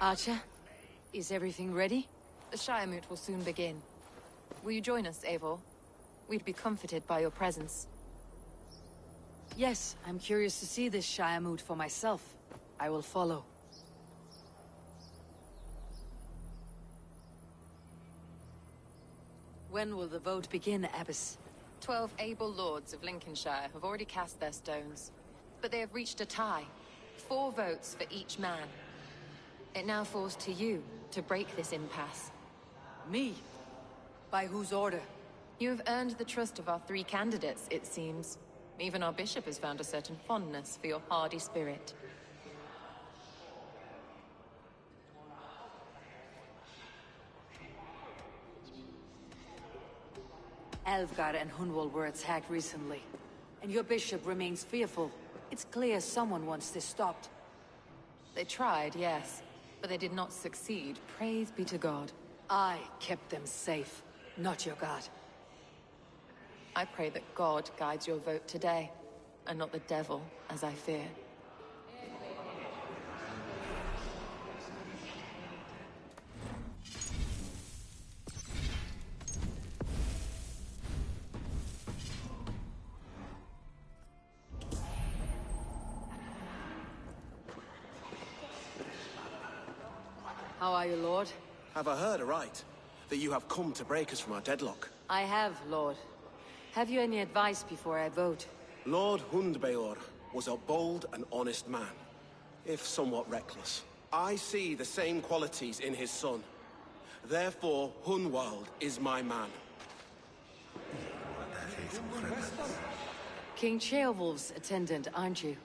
Speaker 2: Archer, is everything ready?
Speaker 3: The Shire Moot will soon begin. Will you join us, Eivor? We'd be comforted by your presence.
Speaker 2: Yes, I'm curious to see this Shire Moot for myself. I will follow. When will the vote begin, Abbess?
Speaker 3: 12 able lords of Lincolnshire have already cast their stones, but they have reached a tie. 4 votes for each man. It now falls to you to break this impasse.
Speaker 2: Me? By whose order?
Speaker 3: You have earned the trust of our 3 candidates, it seems. Even our bishop has found a certain fondness for your hardy spirit.
Speaker 2: Alfgar and Hunwald were attacked recently, and your bishop remains fearful. It's clear someone wants this stopped.
Speaker 3: They tried, yes, but they did not succeed. Praise be to God.
Speaker 2: I kept them safe, not your god.
Speaker 3: I pray that God guides your vote today, and not the devil, as I fear.
Speaker 2: How are you, Lord?
Speaker 12: Have I heard aright? That you have come to break us from our deadlock?
Speaker 2: I have, Lord. Have you any advice before I vote?
Speaker 12: Lord Hundbeor was a bold and honest man, if somewhat reckless. I see the same qualities in his son. Therefore, Hunwald is my man.
Speaker 2: King Ceolwulf's attendant, aren't you?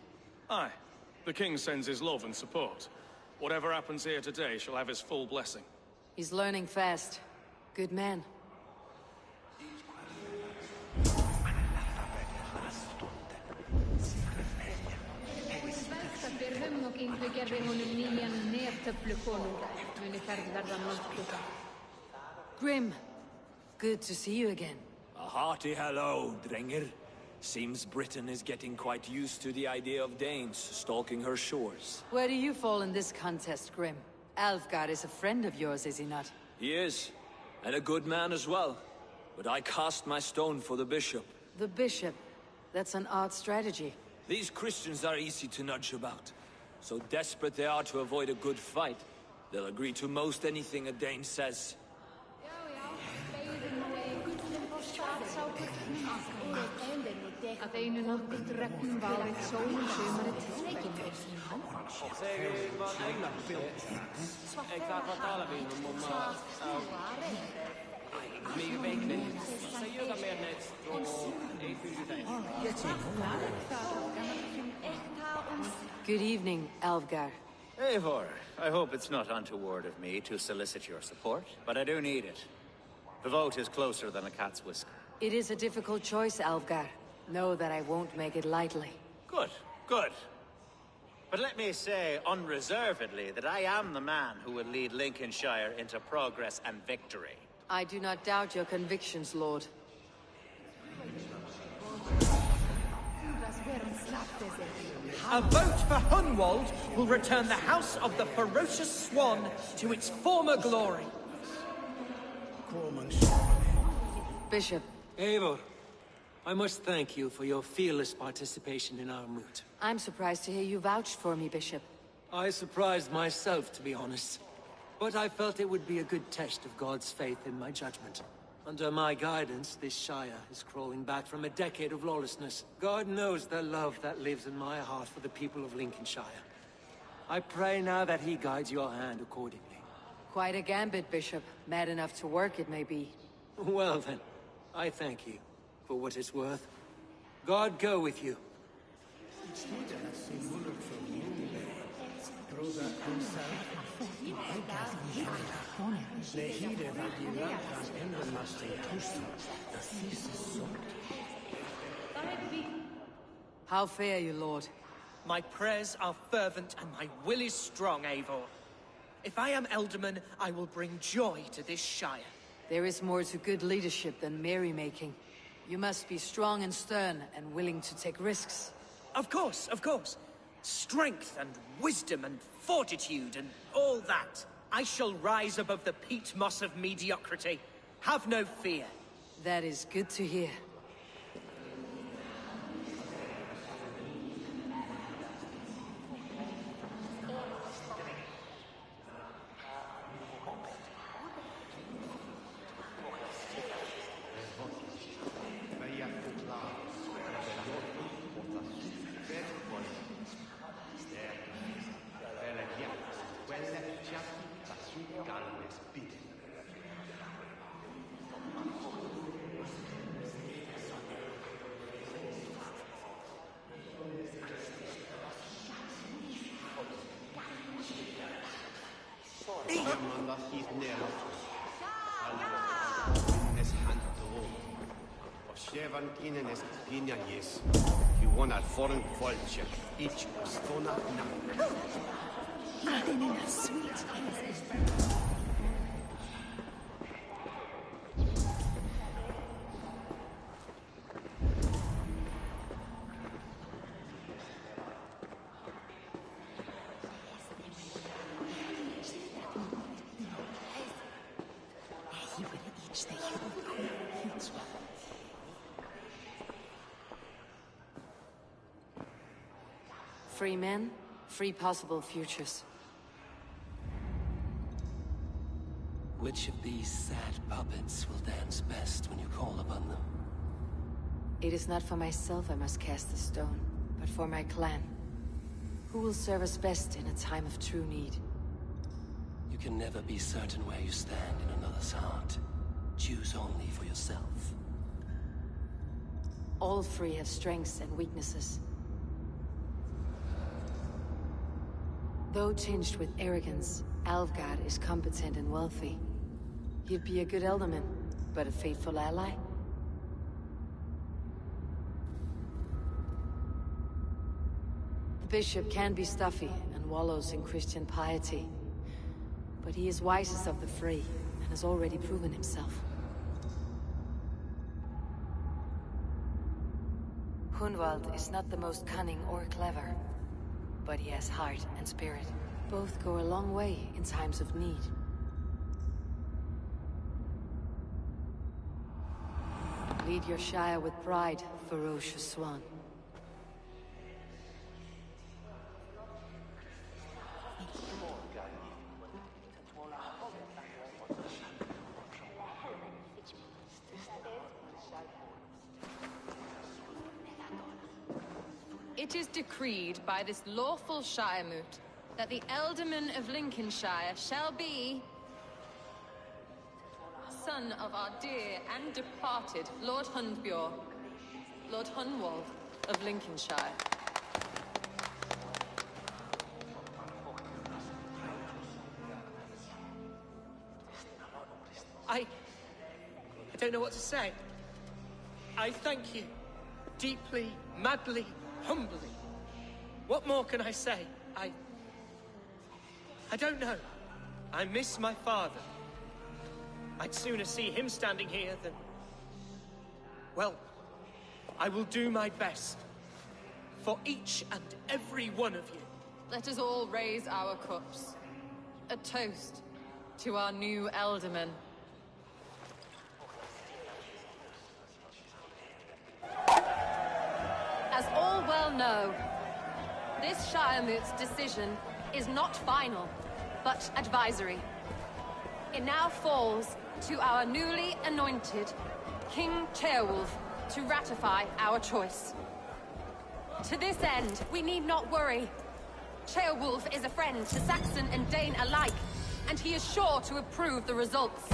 Speaker 13: Aye. The king sends his love and support. Whatever happens here today shall have his full blessing.
Speaker 2: He's learning fast. Good man. Grim, good to see you again.
Speaker 7: A hearty hello, Drenger. Seems Britain is getting quite used to the idea of Danes stalking her shores.
Speaker 2: Where do you fall in this contest, Grim? Alfgar is a friend of yours, is he not?
Speaker 7: He is, and a good man as well. But I cast my stone for the bishop.
Speaker 2: The bishop? That's an odd strategy.
Speaker 7: These Christians are easy to nudge about. So desperate they are to avoid a good fight, they'll agree to most anything a Dane says.
Speaker 2: Good evening, Alfgar.
Speaker 5: Eivor, I hope it's not untoward of me to solicit your support, but I do need it. The vote is closer than a cat's whisker.
Speaker 2: It is a difficult choice, Alfgar. Know that I won't make it lightly.
Speaker 5: Good, good. But let me say unreservedly that I am the man who will lead Lincolnshire into progress and victory.
Speaker 2: I do not doubt your convictions, Lord.
Speaker 8: A vote for Hunwald will return the House of the Ferocious Swan to its former glory.
Speaker 2: Bishop.
Speaker 4: Eivor, I must thank you for your fearless participation in our moot.
Speaker 2: I'm surprised to hear you vouched for me, Bishop.
Speaker 4: I surprised myself, to be honest. But I felt it would be a good test of God's faith in my judgment. Under my guidance, this Shire is crawling back from a decade of lawlessness. God knows the love that lives in my heart for the people of Lincolnshire. I pray now that he guides your hand accordingly.
Speaker 2: Quite a gambit, Bishop. Mad enough to work, it may be.
Speaker 4: Well then, I thank you for what it's worth. God go with you.
Speaker 2: How fare you, Lord?
Speaker 8: My prayers are fervent and my will is strong, Eivor. If I am Elderman, I will bring joy to this Shire.
Speaker 2: There is more to good leadership than merrymaking. You must be strong and stern and willing to take risks.
Speaker 8: Of course, of course. Strength and wisdom and fortitude and all that. I shall rise above the peat moss of mediocrity. Have no fear.
Speaker 2: That is good to hear. Free men, free possible futures.
Speaker 14: Which of these sad puppets will dance best when you call upon them?
Speaker 2: It is not for myself I must cast the stone, but for my clan. Who will serve us best in a time of true need?
Speaker 14: You can never be certain where you stand in another's heart. Choose only for yourself.
Speaker 2: All three have strengths and weaknesses. Though tinged with arrogance, Alvgard is competent and wealthy. He'd be a good Elderman, but a faithful ally? The bishop can be stuffy and wallows in Christian piety. But he is wisest of the three, and has already proven himself. Hunwald is not the most cunning or clever, but he has heart and spirit. Both go a long way in times of need. Lead your Shire with pride, ferocious swan.
Speaker 3: It is decreed by this lawful Shiremoot that the Elderman of Lincolnshire shall be son of our dear and departed Lord Hundbjorn, Lord Hunwald of Lincolnshire.
Speaker 8: I don't know what to say. I thank you. Deeply, madly, humbly. What more can I say? I don't know. I miss my father. I'd sooner see him standing here than... Well, I will do my best. For each and every one of you.
Speaker 3: Let us all raise our cups. A toast to our new Elderman. As all well know, this Shiremoot's decision is not final, but advisory. It now falls to our newly anointed King Ceolwulf to ratify our choice. To this end, we need not worry. Ceolwulf is a friend to Saxon and Dane alike, and he is sure to approve the results.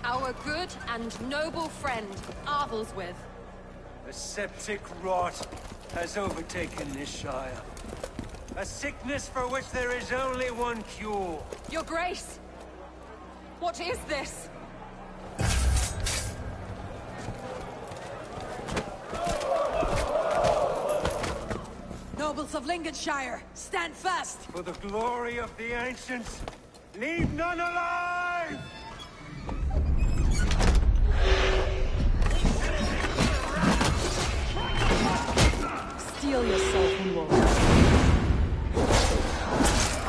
Speaker 3: Our good and noble friend, Arvelswith.
Speaker 15: A septic rot has overtaken this Shire. A sickness for which there is only one cure.
Speaker 3: Your Grace! What is this?
Speaker 8: Noble
Speaker 2: nobles of Lincolnshire, stand fast!
Speaker 15: For the glory of the ancients, leave none alive!
Speaker 2: Steel yourself and walk.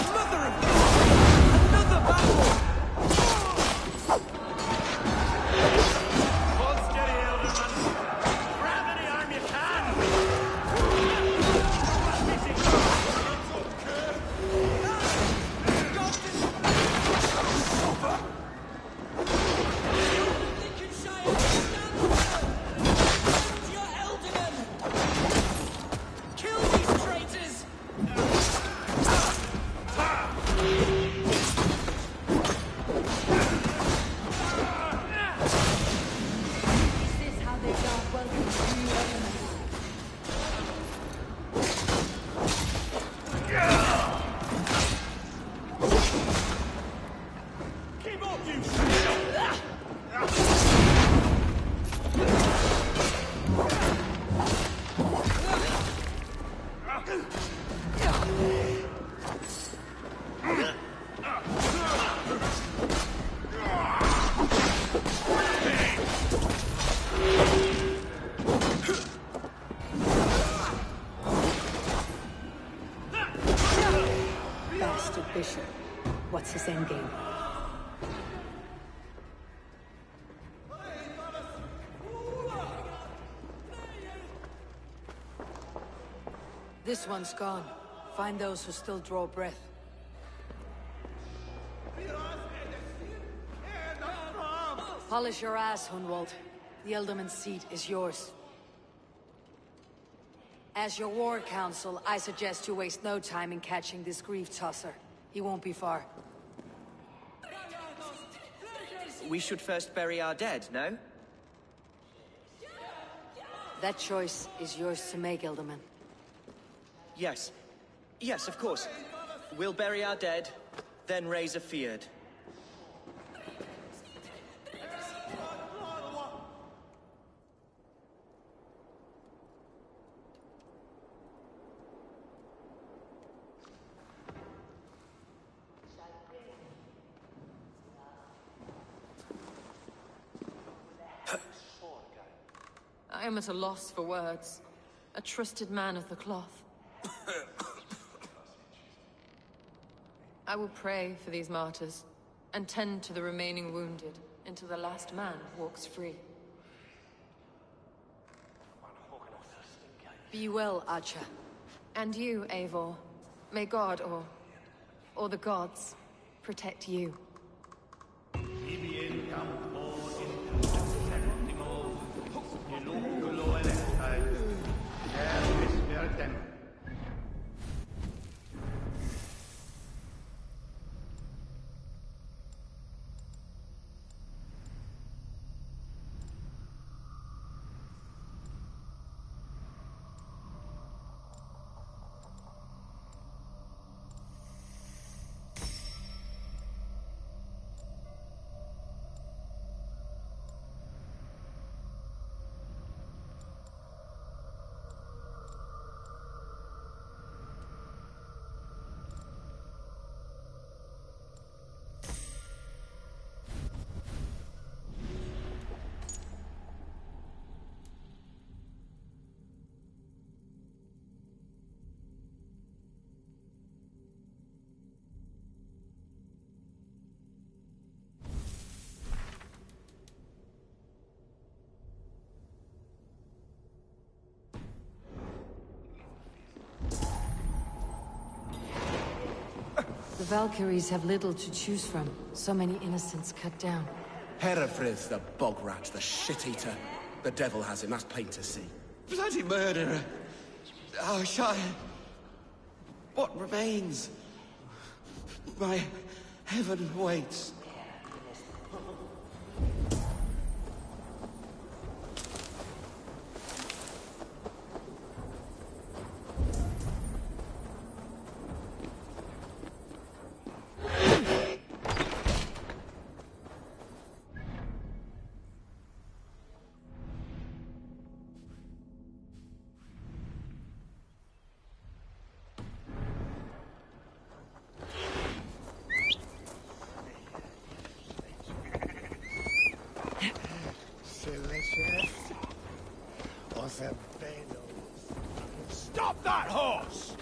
Speaker 8: Mother of God! Another battle!
Speaker 5: Hold steady, Elderman. Grab any arm you can.
Speaker 8: Lincolnshire, stand firm! Defend your ealdorman! Kill these traitors!
Speaker 2: Is this how they God welcomes you, Eldorman?
Speaker 5: Keep up, you
Speaker 2: Bastard bishop. What's his endgame? This one's gone. Find those who still draw breath. Polish your ass, Hunwald. The Ealdorman's seat is yours. As your war council, I suggest you waste no time in catching this grief tosser. He won't be far.
Speaker 1: We should first bury our dead, no?
Speaker 2: That choice is yours to make, Ealdorman.
Speaker 1: Yes. Yes, of course. We'll bury our dead, then raise a feard.
Speaker 3: I am at a loss for words. A trusted man of the cloth. I will pray for these martyrs, and tend to the remaining wounded, until the last man walks free.
Speaker 2: Be well, Archer.
Speaker 3: And you, Eivor. May God, or the gods, protect you.
Speaker 2: The Valkyries have little to choose from. So many innocents cut down.
Speaker 12: Herefrith, the bog rat, the shit-eater. The devil has him, that's plain to see.
Speaker 16: Bloody murderer! Our Shire... What remains? My heaven waits.
Speaker 17: Jose Venos. Stop that horse!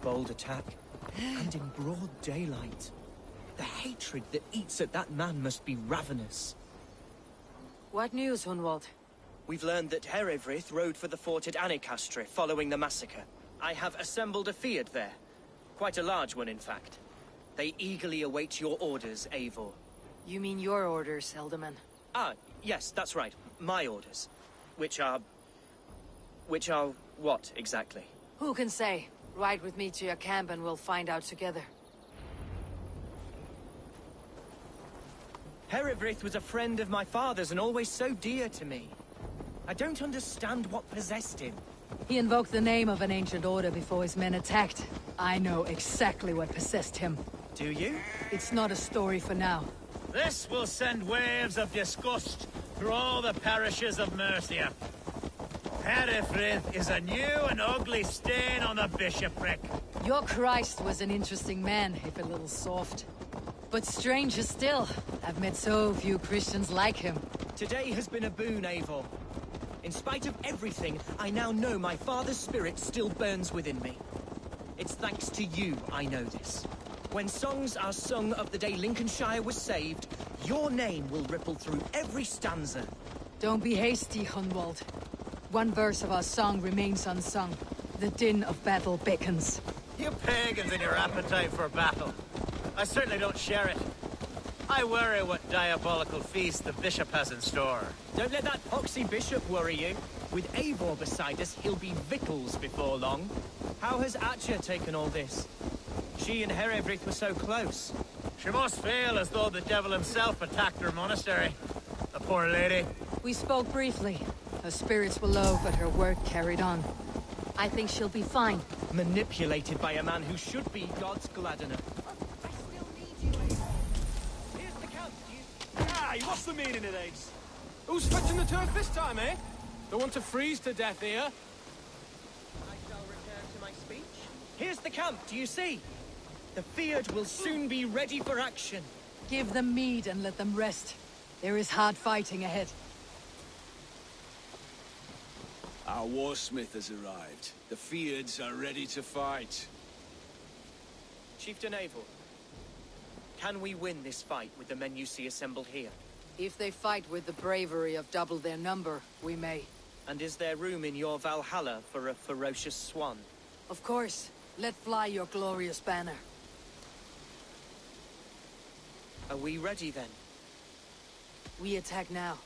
Speaker 8: Bold attack, and in broad daylight. The hatred that eats at that man must be ravenous.
Speaker 2: What news, Hunwald?
Speaker 8: We've learned that Herewrith rode for the fort at Annikastre following the massacre. I have assembled a field there. Quite a large one, in fact. They eagerly await your orders, Eivor.
Speaker 2: You mean your orders, Elderman?
Speaker 8: Ah, yes, that's right. My orders. Which are what, exactly?
Speaker 2: Who can say? Ride with me to your camp and we'll find out together.
Speaker 8: Herewrith was a friend of my father's and always so dear to me. I don't understand what possessed him.
Speaker 2: He invoked the name of an ancient order before his men attacked. I know exactly what possessed him.
Speaker 8: Do you?
Speaker 2: It's not a story for now.
Speaker 5: This will send waves of disgust through all the parishes of Mercia. Herewrith is a new and ugly stain on the bishopric.
Speaker 2: Your Christ was an interesting man, if a little soft. But stranger still, I've met so few Christians like him.
Speaker 8: Today has been a boon, Eivor. In spite of everything, I now know my father's spirit still burns within me. It's thanks to you I know this. When songs are sung of the day Lincolnshire was saved, your name will ripple through every stanza.
Speaker 2: Don't be hasty, Hunwald. One verse of our song remains unsung. The din of battle beckons.
Speaker 5: You pagans and your appetite for battle. I certainly don't share it. I worry what diabolical feast the bishop has in store.
Speaker 8: Don't let that poxy bishop worry you. With Eivor beside us, he'll be victuals before long. How has Atcha taken all this? She and Herewrith were so close.
Speaker 5: She must feel as though the devil himself attacked her monastery. The poor lady.
Speaker 2: We spoke briefly. Her spirits were low, but her work carried on. I think she'll be fine.
Speaker 8: Manipulated by a man who should be God's gladdener.
Speaker 13: I still need you, Eivor. Here's the count. Aye, what's the meaning of these? Who's fetching the turf this time, eh? Don't want to freeze to death here.
Speaker 8: I shall return to my speech. Here's the camp, do you see? The Fyrd will soon be ready for action.
Speaker 2: Give them mead and let them rest. There is hard fighting ahead.
Speaker 7: Our warsmith has arrived. The Fyrds are ready to fight.
Speaker 8: Chieftain Eivor, can we win this fight with the men you see assembled here?
Speaker 2: If they fight with the bravery of double their number, we may.
Speaker 8: And is there room in your Valhalla for a ferocious swan?
Speaker 2: Of course. Let fly your glorious banner.
Speaker 8: Are we ready then?
Speaker 2: We attack now.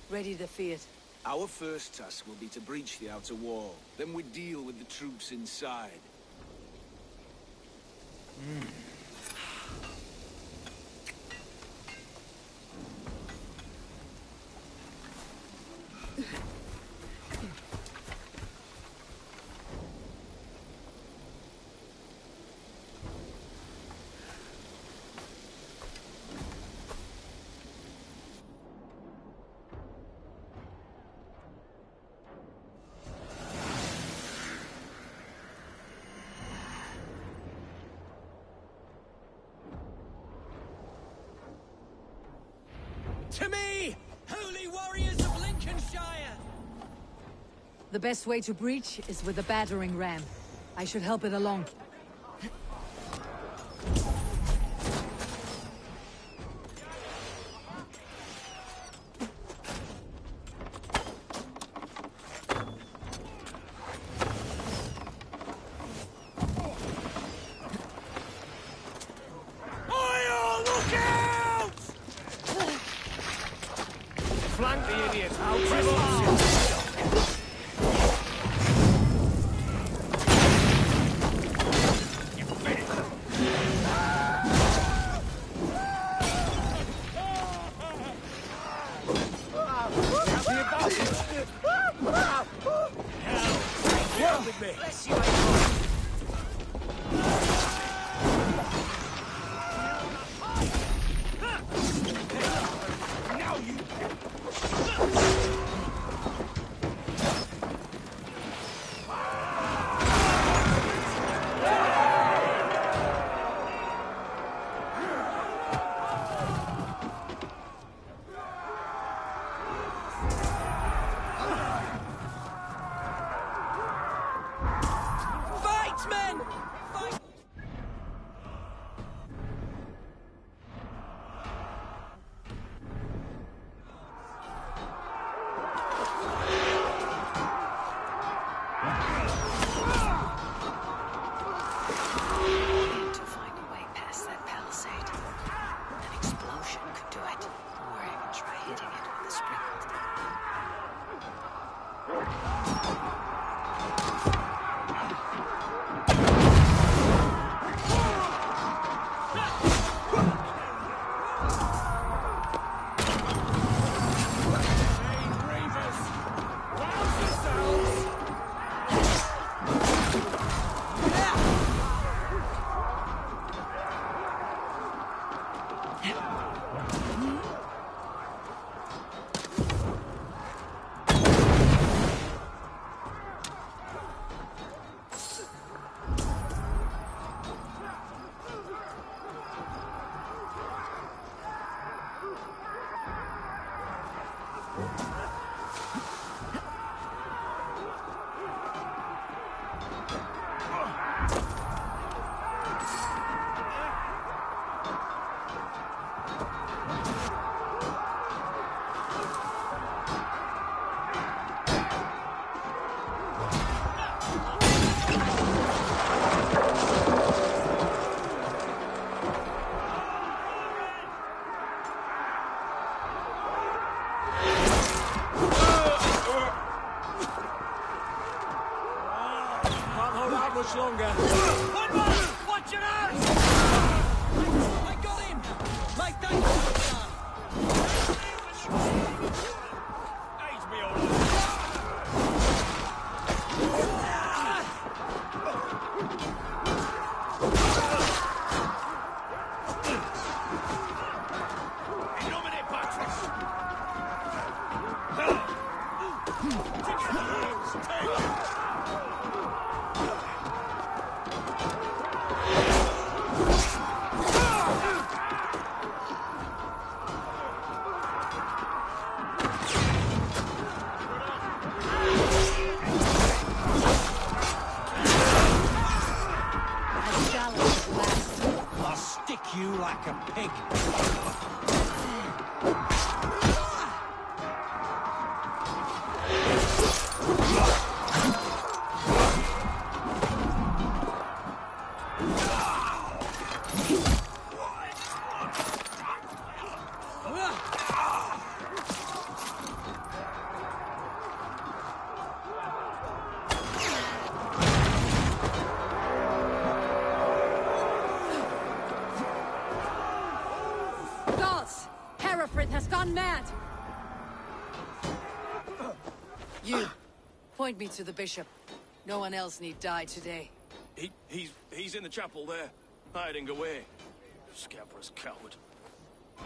Speaker 2: Ready to fight.
Speaker 7: Our first task will be to breach the outer wall. Then we deal with the troops inside.
Speaker 8: To me, holy warriors of Lincolnshire!
Speaker 2: The best way to breach is with a battering ram. I should help it along.
Speaker 8: Flank the idiots! I'll press on! Bless you, now you... Fight, men! Fight!
Speaker 6: To find a way past that palisade. An explosion could do it. Or I can try hitting it with a spring.
Speaker 13: Much longer.
Speaker 8: One more! Watch your arms! I got him! Like that!
Speaker 13: Age me all
Speaker 8: I'll stick you like a pig.
Speaker 2: Has gone mad! You, point me to the bishop. No one else need die today.
Speaker 7: He's in the chapel there, hiding away. Scabrous coward.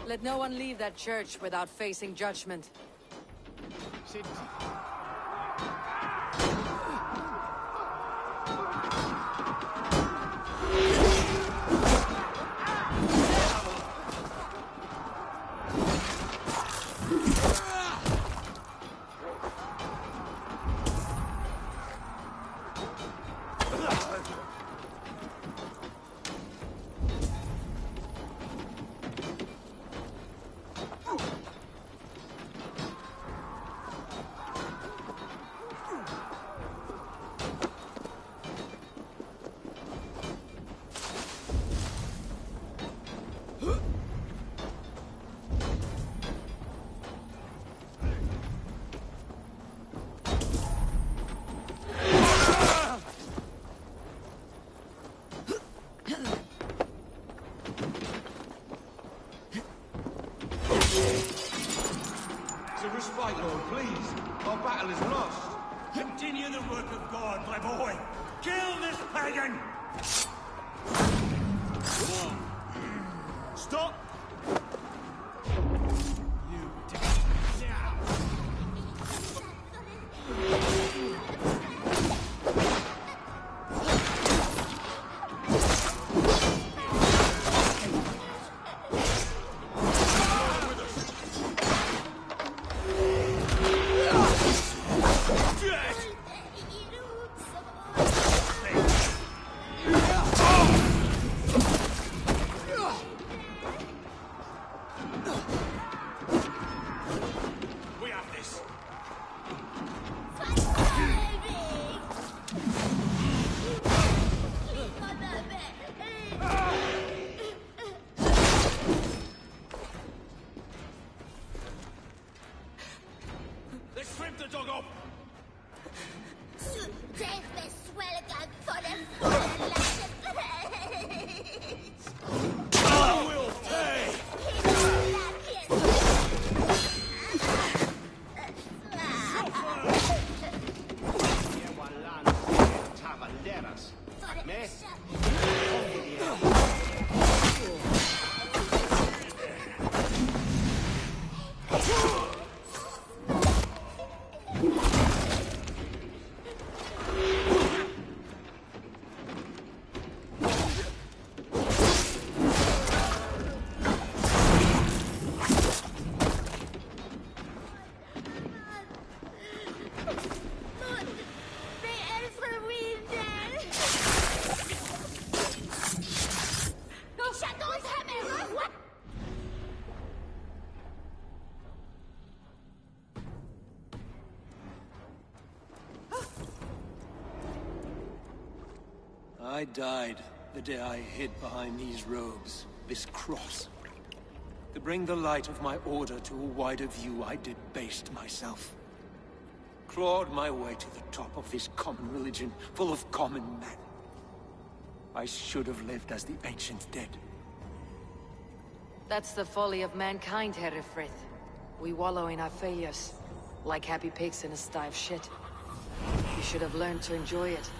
Speaker 2: Let no one leave that church without facing judgment.
Speaker 15: Continue the work of God, my boy. Kill this pagan!
Speaker 17: Stop!
Speaker 4: I died the day I hid behind these robes, this cross. To bring the light of my order to a wider view, I debased myself. Clawed my way to the top of this common religion, full of common men. I should have lived as the ancients did.
Speaker 2: That's the folly of mankind, Herefrith. We wallow in our failures, like happy pigs in a sty of shit. You should have learned to enjoy it.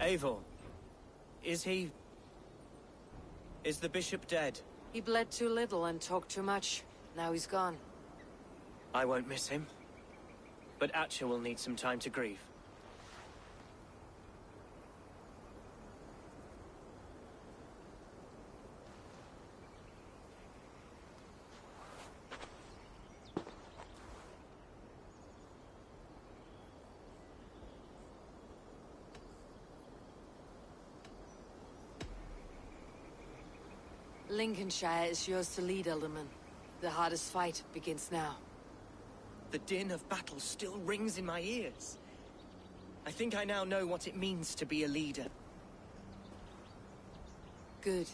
Speaker 8: Eivor, is he... is the bishop dead?
Speaker 2: He bled too little and talked too much. Now he's gone.
Speaker 8: I won't miss him. But Atcha will need some time to grieve.
Speaker 2: Lincolnshire is yours to lead, Alderman. The hardest fight begins now.
Speaker 8: The din of battle still rings in my ears. I think I now know what it means to be a leader.
Speaker 2: Good.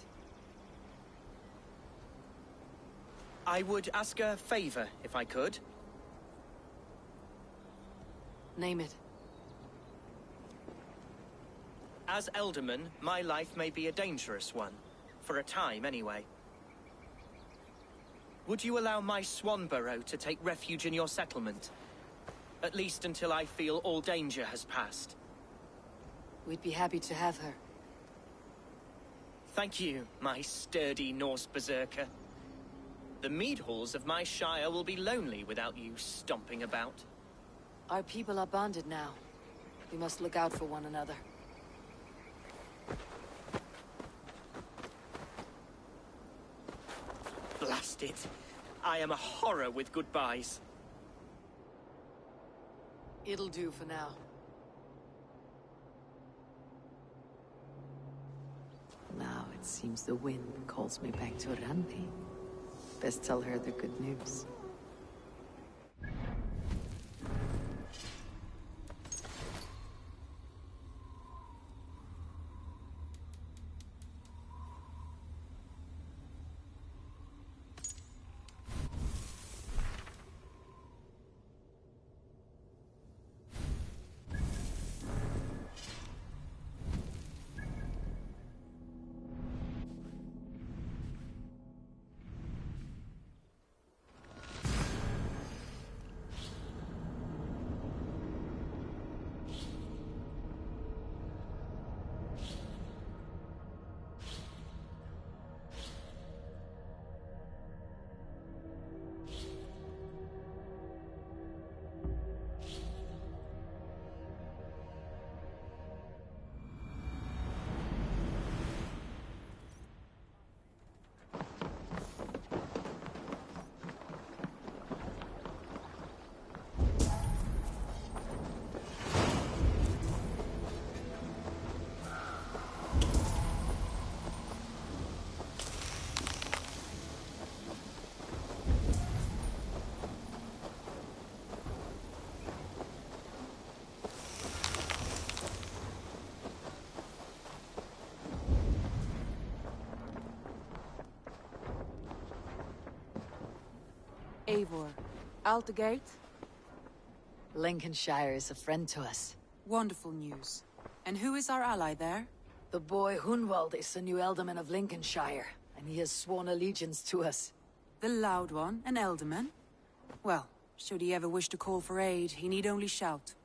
Speaker 8: I would ask a favor, if I could.
Speaker 2: Name it.
Speaker 8: As Alderman, my life may be a dangerous one. For a time, anyway. Would you allow my Swanborough to take refuge in your settlement? At least until I feel all danger has passed.
Speaker 2: We'd be happy to have her.
Speaker 8: Thank you, my sturdy Norse berserker. The mead halls of my shire will be lonely without you stomping about.
Speaker 2: Our people are bonded now. We must look out for one another.
Speaker 8: Blast it. I am a horror with goodbyes.
Speaker 2: It'll do for now. Now it seems the wind calls me back to Randi. Best tell her the good news.
Speaker 10: Eivor, out the gate?
Speaker 2: Lincolnshire is a friend to us.
Speaker 10: Wonderful news. And who is our ally there?
Speaker 2: The boy Hunwald is the new Alderman of Lincolnshire, and he has sworn allegiance to us.
Speaker 10: The loud one, an Alderman? Well, should he ever wish to call for aid, he need only shout.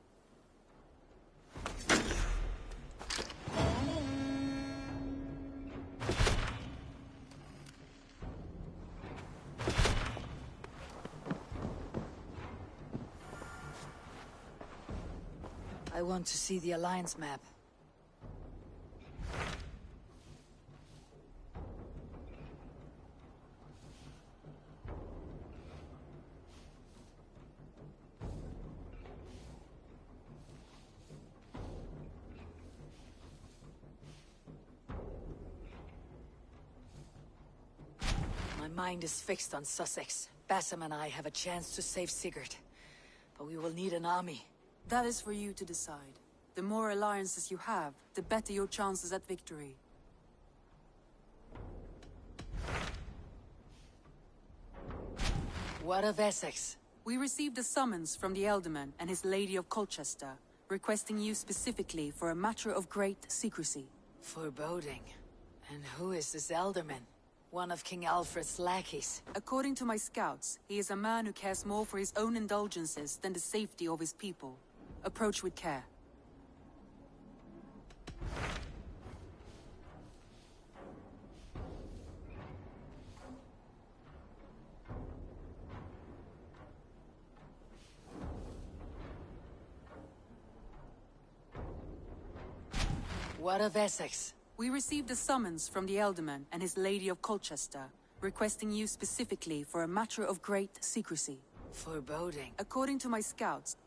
Speaker 2: I want to see the Alliance map. My mind is fixed on Sussex. Bassam and I have a chance to save Sigurd. But we will need an army.
Speaker 10: That is for you to decide. The more alliances you have, the better your chances at victory.
Speaker 2: What of Essex?
Speaker 10: We received a summons from the Alderman and his Lady of Colchester, requesting you specifically for a matter of great secrecy.
Speaker 2: Foreboding. And who is this Alderman? One of King Alfred's lackeys.
Speaker 10: According to my scouts, he is a man who cares more for his own indulgences than the safety of his people. Approach with care.
Speaker 2: What of Essex?
Speaker 10: We received a summons from the Alderman and his Lady of Colchester, requesting you specifically for a matter of great secrecy.
Speaker 2: Foreboding.
Speaker 10: According to my scouts,